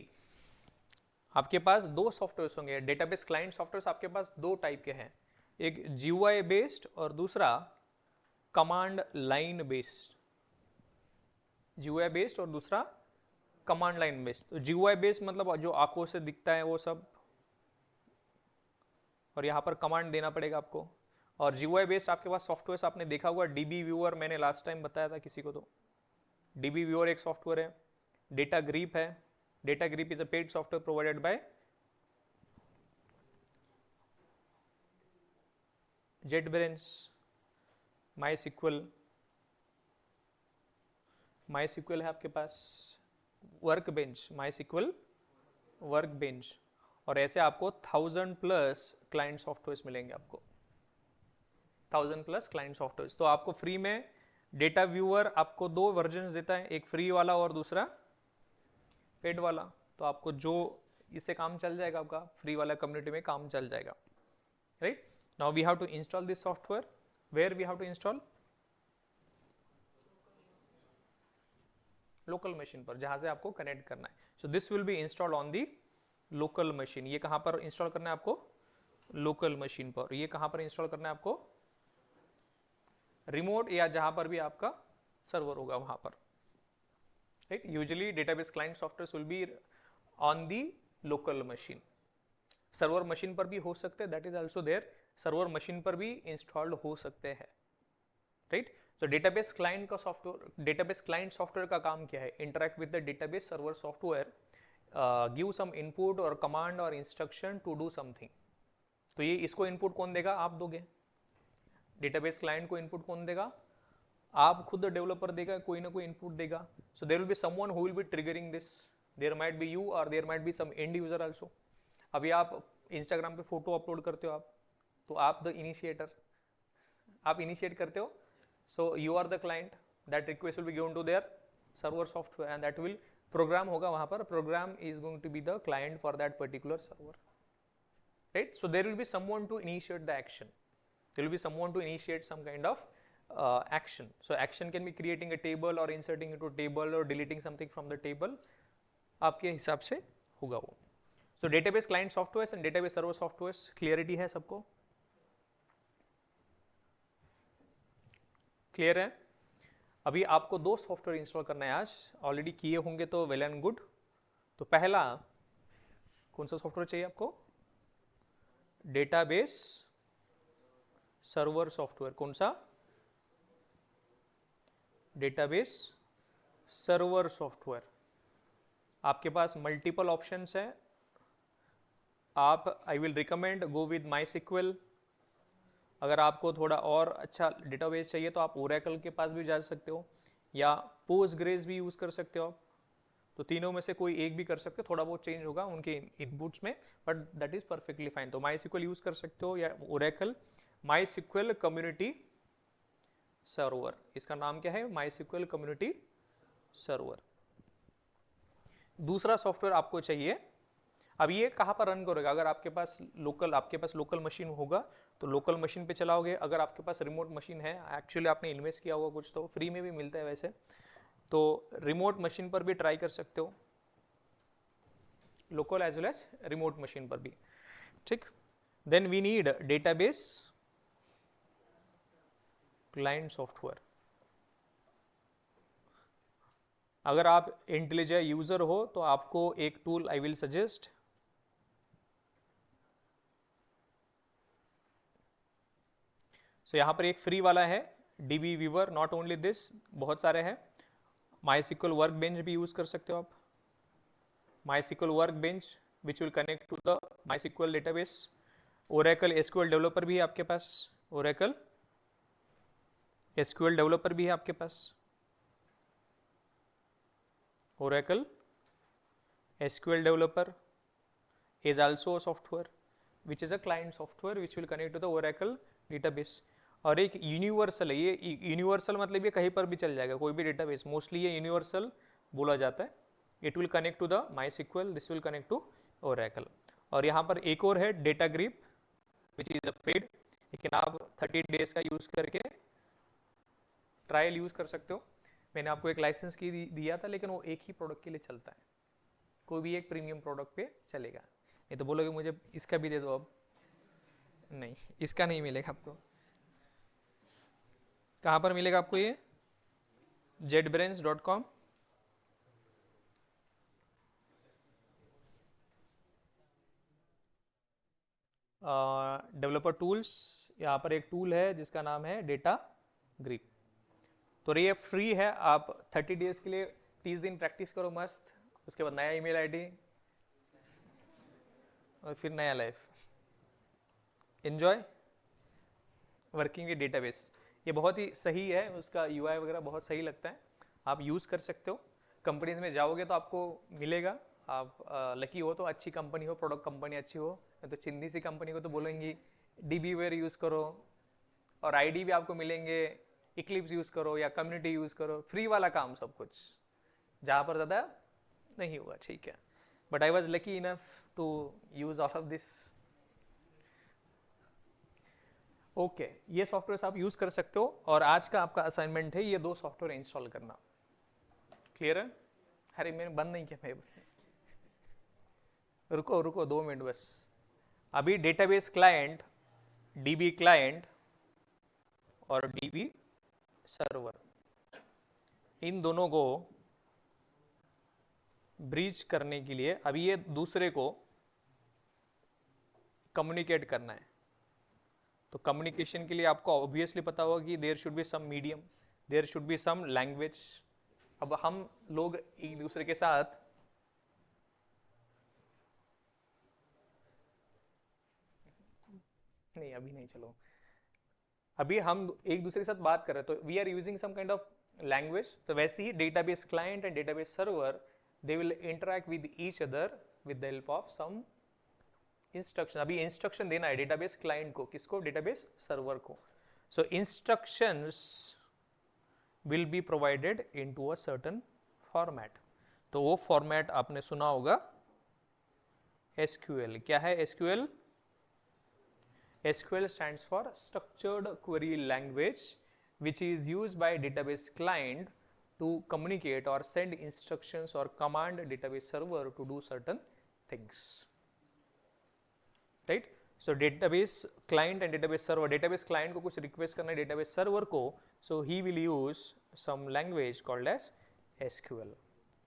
आपके पास दो सॉफ्टवेयर होंगे डेटाबेस क्लाइंट सॉफ्टवेयर। आपके पास दो टाइप के हैं, एक GUI बेस्ड और दूसरा command line based. GUI based और दूसरा कमांड लाइन बेस्ड। तो GUI बेस्ड मतलब जो आंखों से दिखता है वो सब, और यहाँ पर कमांड देना पड़ेगा आपको। और GUI बेस्ड आपके पास सॉफ्टवेयर आपने देखा हुआ DB व्यूअर, मैंने लास्ट टाइम बताया था किसी को। तो DB व्यूअर एक सॉफ्टवेयर है। डेटा ग्रीप है। Data grip is a paid software provided by JetBrains। MySQL है आपके पास। Workbench, MySQL workbench. और ऐसे आपको 1000+ क्लाइंट सॉफ्टवेयर मिलेंगे आपको, 1000+ क्लाइंट सॉफ्टवेयर। तो आपको फ्री में डेटा व्यूअर आपको दो वर्जन देता है, एक फ्री वाला और दूसरा पेड वाला। तो आपको जो इससे काम चल जाएगा, आपका फ्री वाला कम्युनिटी में काम चल जाएगा, right? Now we have to install this software. Where we have to install? Local machine पर जहां से आपको कनेक्ट करना है. So this will be installed on the local machine. ये कहां पर इंस्टॉल करना है आपको? लोकल मशीन पर. ये कहां पर इंस्टॉल करना है आपको? रिमोट या जहां पर भी आपका सर्वर होगा वहां पर. Right. Usually database client software will be on the local machine. Server machine पर भी हो सकते हैं, that is also there. Server machine पर भी इंस्टॉल्ड हो सकते हैं. राइट. तो डेटाबेस क्लाइंट का सॉफ्टवेयर, डेटाबेस क्लाइंट सॉफ्टवेयर का काम क्या है? Interact with the database server software, give some input और कमांड और इंस्ट्रक्शन टू डू समथिंग. तो ये इसको इनपुट कौन देगा? आप दोगे. डेटाबेस क्लाइंट को इनपुट कौन देगा? आप खुद डेवलपर देगा, कोई ना कोई इनपुट देगा. So there will be someone who will be triggering this. There might be you और there might be some end user also. अभी आप इंस्टाग्राम पे फोटो अपलोड करते हो आप, तो आप द इनिशिएटर, आप इनिशिएट करते हो. So you are the client. That request will be given to their server software and that will program होगा वहां पर. Program is going to be the client for that particular server. Right. So there will be someone to initiate the action. There will be someone to initiate some kind of action. So action can be creating a table or inserting into a table or deleting something from the table. आपके हिसाब से होगा वो. So database client softwares and database server softwares, clarity है सबको? Clear है? अभी आपको 2 सॉफ्टवेयर इंस्टॉल करना है आज. ऑलरेडी किए होंगे तो वेल एंड गुड. तो पहला कौन सा सॉफ्टवेयर चाहिए आपको? Database server software. कौन सा? Database server software. आपके पास मल्टीपल ऑप्शंस है. आप, I will recommend go with MySQL. अगर आपको थोड़ा और अच्छा डेटाबेस चाहिए तो आप ओरेकल के पास भी जा सकते हो या पोस्टग्रेस भी यूज कर सकते हो आप. तो तीनों में से कोई एक भी कर सकते हो. थोड़ा बहुत चेंज होगा उनके इनपुट्स में, but that is perfectly fine. तो MySQL यूज कर सकते हो या ओरेकल. MySQL कम्युनिटी सर्वर, इसका नाम क्या है? MySQL community server. दूसरा सॉफ्टवेयर आपको चाहिए. अब ये कहाँ पर रन करेगा? अगर आपके पास लोकल मशीन होगा तो लोकल मशीन पे चलाओगे. अगर आपके पास रिमोट मशीन है, एक्चुअली आपने इन्वेस्ट किया होगा कुछ, तो फ्री में भी मिलता है वैसे, तो रिमोट मशीन पर भी ट्राई कर सकते हो. Local as well as remote machine पर भी. ठीक. Then we need database client software. अगर आप इंटेलिजेंट यूजर हो तो आपको एक tool I will suggest. So यहां पर एक फ्री वाला है DB Weaver. Not only this, बहुत सारे हैं. MySQL वर्कबेंच भी यूज कर सकते हो आप. MySQL workbench which will connect to the MySQL database. Oracle SQL developer भी है आपके पास. Oracle SQL डेवलपर भी है आपके पास. Oracle SQL developer is also a software which is a client software which will connect to the Oracle database. और एक universal है. ये यूनिवर्सल मतलब ये कहीं पर भी चल जाएगा, कोई भी डेटाबेस. मोस्टली ये यूनिवर्सल बोला जाता है. It will connect to the MySQL, this will connect to Oracle. और यहाँ पर एक और है डेटाग्रिप विच इज अ पेड. लेकिन आप 30 डेज का यूज करके ट्रायल यूज कर सकते हो. मैंने आपको एक लाइसेंस की दिया था, लेकिन वो एक ही प्रोडक्ट के लिए चलता है. कोई भी एक प्रीमियम प्रोडक्ट पे चलेगा. नहीं तो बोलोगे मुझे इसका भी दे दो. अब नहीं, इसका नहीं मिलेगा आपको. कहाँ पर मिलेगा आपको ये? jetbrains.com. डेवलपर टूल्स, यहाँ पर एक टूल है जिसका नाम है डेटा ग्रिप. तो ये फ्री है. आप 30 डेज के लिए 30 दिन प्रैक्टिस करो मस्त. उसके बाद नया ईमेल आईडी और फिर नया life. Enjoy working with database. ये बहुत ही सही है. उसका UI वगैरह बहुत सही लगता है. आप यूज़ कर सकते हो. कंपनीज में जाओगे तो आपको मिलेगा. आप लकी हो तो अच्छी कंपनी हो, प्रोडक्ट कंपनी अच्छी हो. तो चिंदी सी कंपनी को तो बोलेंगी DBware यूज़ करो और ID भी आपको मिलेंगे. Eclipse यूज़ करो या कम्युनिटी यूज़ करो. फ्री वाला काम सब कुछ, जहाँ पर ज़्यादा नहीं हुआ. ठीक है. But I was lucky enough to use all of this. Okay, ये सॉफ्टवेयर आप यूज कर सकते हो. और आज का आपका असाइनमेंट है ये 2 सॉफ्टवेयर इंस्टॉल करना. क्लियर है? अरे मैंने बंद नहीं किया, मैं रुको रुको 2 मिनट बस। अभी डेटाबेस क्लाइंट, डीबी क्लाइंट और डीबी सर्वर, इन दोनों को ब्रीच करने के लिए अभी ये दूसरे को कम्युनिकेट करना है। तो कम्युनिकेशन के लिए आपको ऑब्वियसली पता होगा कि there should be some medium, there should be some language. अब हम लोग एक दूसरे के साथ नहीं, अभी नहीं, चलो अभी हम एक दूसरे के साथ बात कर रहे हैं तो we are using some kind of language. तो वैसे ही database client and database server, they will interact with each other with the help of some instruction. अभी इंस्ट्रक्शन देना है डेटाबेस क्लाइंट को, किसको? डेटाबेस सर्वर को। So instructions will be provided into a certain format. तो वो format आपने सुना होगा एसक्यूएल। क्या है SQL? SQL stands for Structured Query Language, which is used by database client to communicate or send instructions or command database server to do certain things. Right? So database client and database server, database client को कुछ request करना है database server को, so he will use some language called as SQL.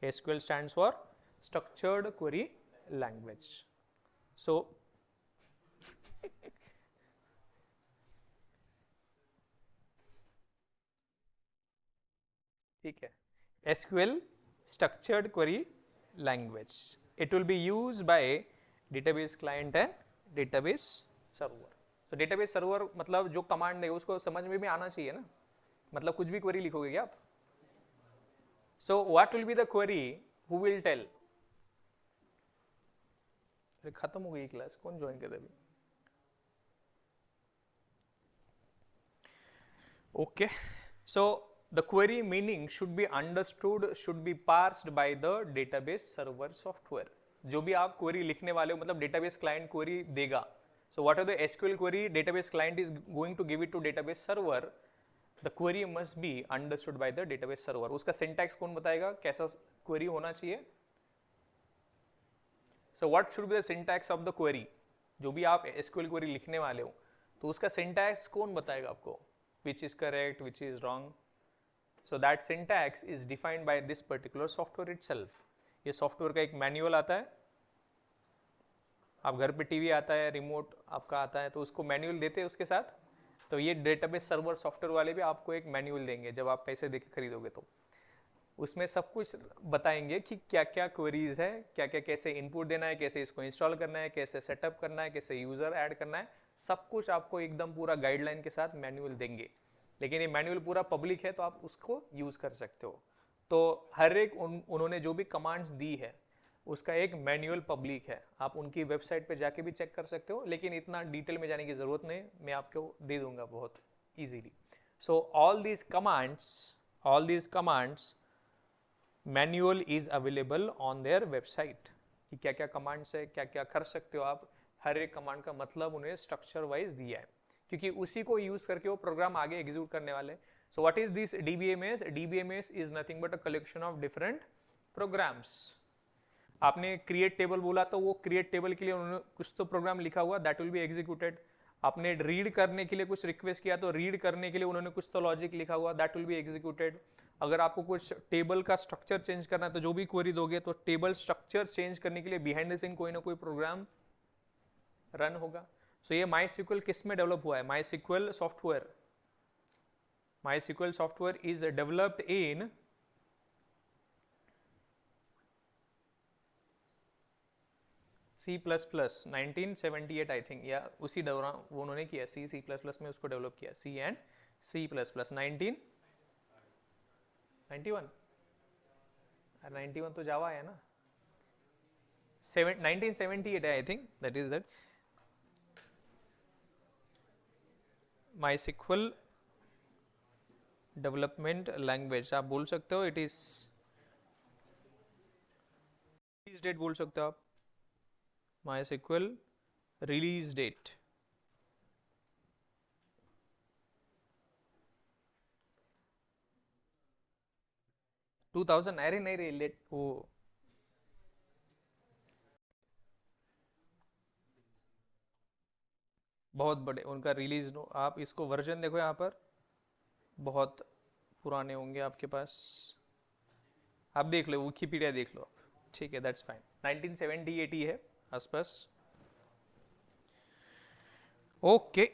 SQL stands for Structured Query Language. So ठीक है, SQL Structured Query Language. It will be used by database client and database server. So database server मतलब जो command है उसको समझ में भी आना चाहिए ना, मतलब कुछ भी क्वेरी लिखोगे क्या आप? So what will be the query? Who will tell? अरे खत्म हो गई क्लास, कौन ज्वाइन कर रहा है अभी? Okay, so the query meaning should be understood, should be parsed by the database server software. जो भी आप query लिखने वाले हो, मतलब database client query देगा. So what are the SQL query database client is going to give it to database server? The query must be understood by the database server. उसका syntax कौन बताएगा कैसा query होना चाहिए? So what should be the syntax of the query? जो भी आप SQL query लिखने वाले हो, तो उसका syntax कौन बताएगा आपको? Which is correct, which is wrong? So that syntax is defined by this particular software itself. ये सॉफ्टवेयर का एक मैनुअल आता है, आप घर पे टीवी आता है, रिमोट आपका आता है, तो उसको मैनुअल देते हैं उसके साथ। तो ये डेटाबेस सर्वर सॉफ्टवेयर वाले भी आपको एक मैनुअल देंगे जब आप पैसे देके खरीदोगे, तो उसमें सब कुछ बताएंगे कि क्या क्या क्वेरीज है, क्या क्या कैसे इनपुट देना है, कैसे इसको इंस्टॉल करना है, कैसे सेटअप करना है, कैसे यूजर ऐड करना है, सब कुछ आपको एकदम पूरा गाइडलाइन के साथ मैनुअल देंगे। लेकिन ये मैनुअल पूरा पब्लिक है तो आप उसको यूज कर सकते हो। तो हर एक उन्होंने जो भी कमांड्स दी है उसका एक मैनुअल पब्लिक है, आप उनकी वेबसाइट पे जाके भी चेक कर सकते हो, लेकिन इतना डिटेल में जाने की जरूरत नहीं, मैं आपको दे दूंगा बहुत easily. So all these commands manual is available on their website कि क्या क्या कमांड्स है, क्या क्या कर सकते हो आप। हर एक कमांड का मतलब उन्हें स्ट्रक्चर वाइज दिया है, क्योंकि उसी को यूज करके वो प्रोग्राम आगे एग्जीक्यूट करने वाले। So what is this DBMS? DBMS is nothing but a collection of different programs. आपने क्रिएट टेबल बोला तो वो क्रिएट टेबल के लिए उन्होंने कुछ तो प्रोग्राम लिखा हुआ, दैट विल बी एग्जीक्यूटेड। आपने रीड करने के लिए कुछ रिक्वेस्ट किया तो रीड करने के लिए उन्होंने कुछ तो लॉजिक लिखा हुआ, दैट विल बी एग्जीक्यूटेड। अगर आपको कुछ टेबल का स्ट्रक्चर चेंज करना है तो जो भी क्वेरी दोगे तो टेबल स्ट्रक्चर चेंज करने के लिए बिहाइंड द सीन कोई ना कोई प्रोग्राम रन होगा। सो ये MySQL किस में डेवलप हुआ है? MySQL software is developed in C++, 1978 I think, या उसी दौरान वो उन्होंने किया, C++ में उसको डेवलप किया, C एंड C++, 1991। 91 तो जावा है ना, 1978 है I think, that is that. MySQL development language आप बोल सकते हो, इट इज रिलीज डेट बोल सकते हो आप, MySQL रिलीज डेट। 2000 अरे नहीं रे लेट वो बहुत बड़े उनका रिलीज नो आप इसको वर्जन देखो यहाँ पर बहुत पुराने होंगे आपके पास आप देख लो विकीपीडिया देख लो आप ठीक है दैट्स फाइन 1970 80 है आसपास ओके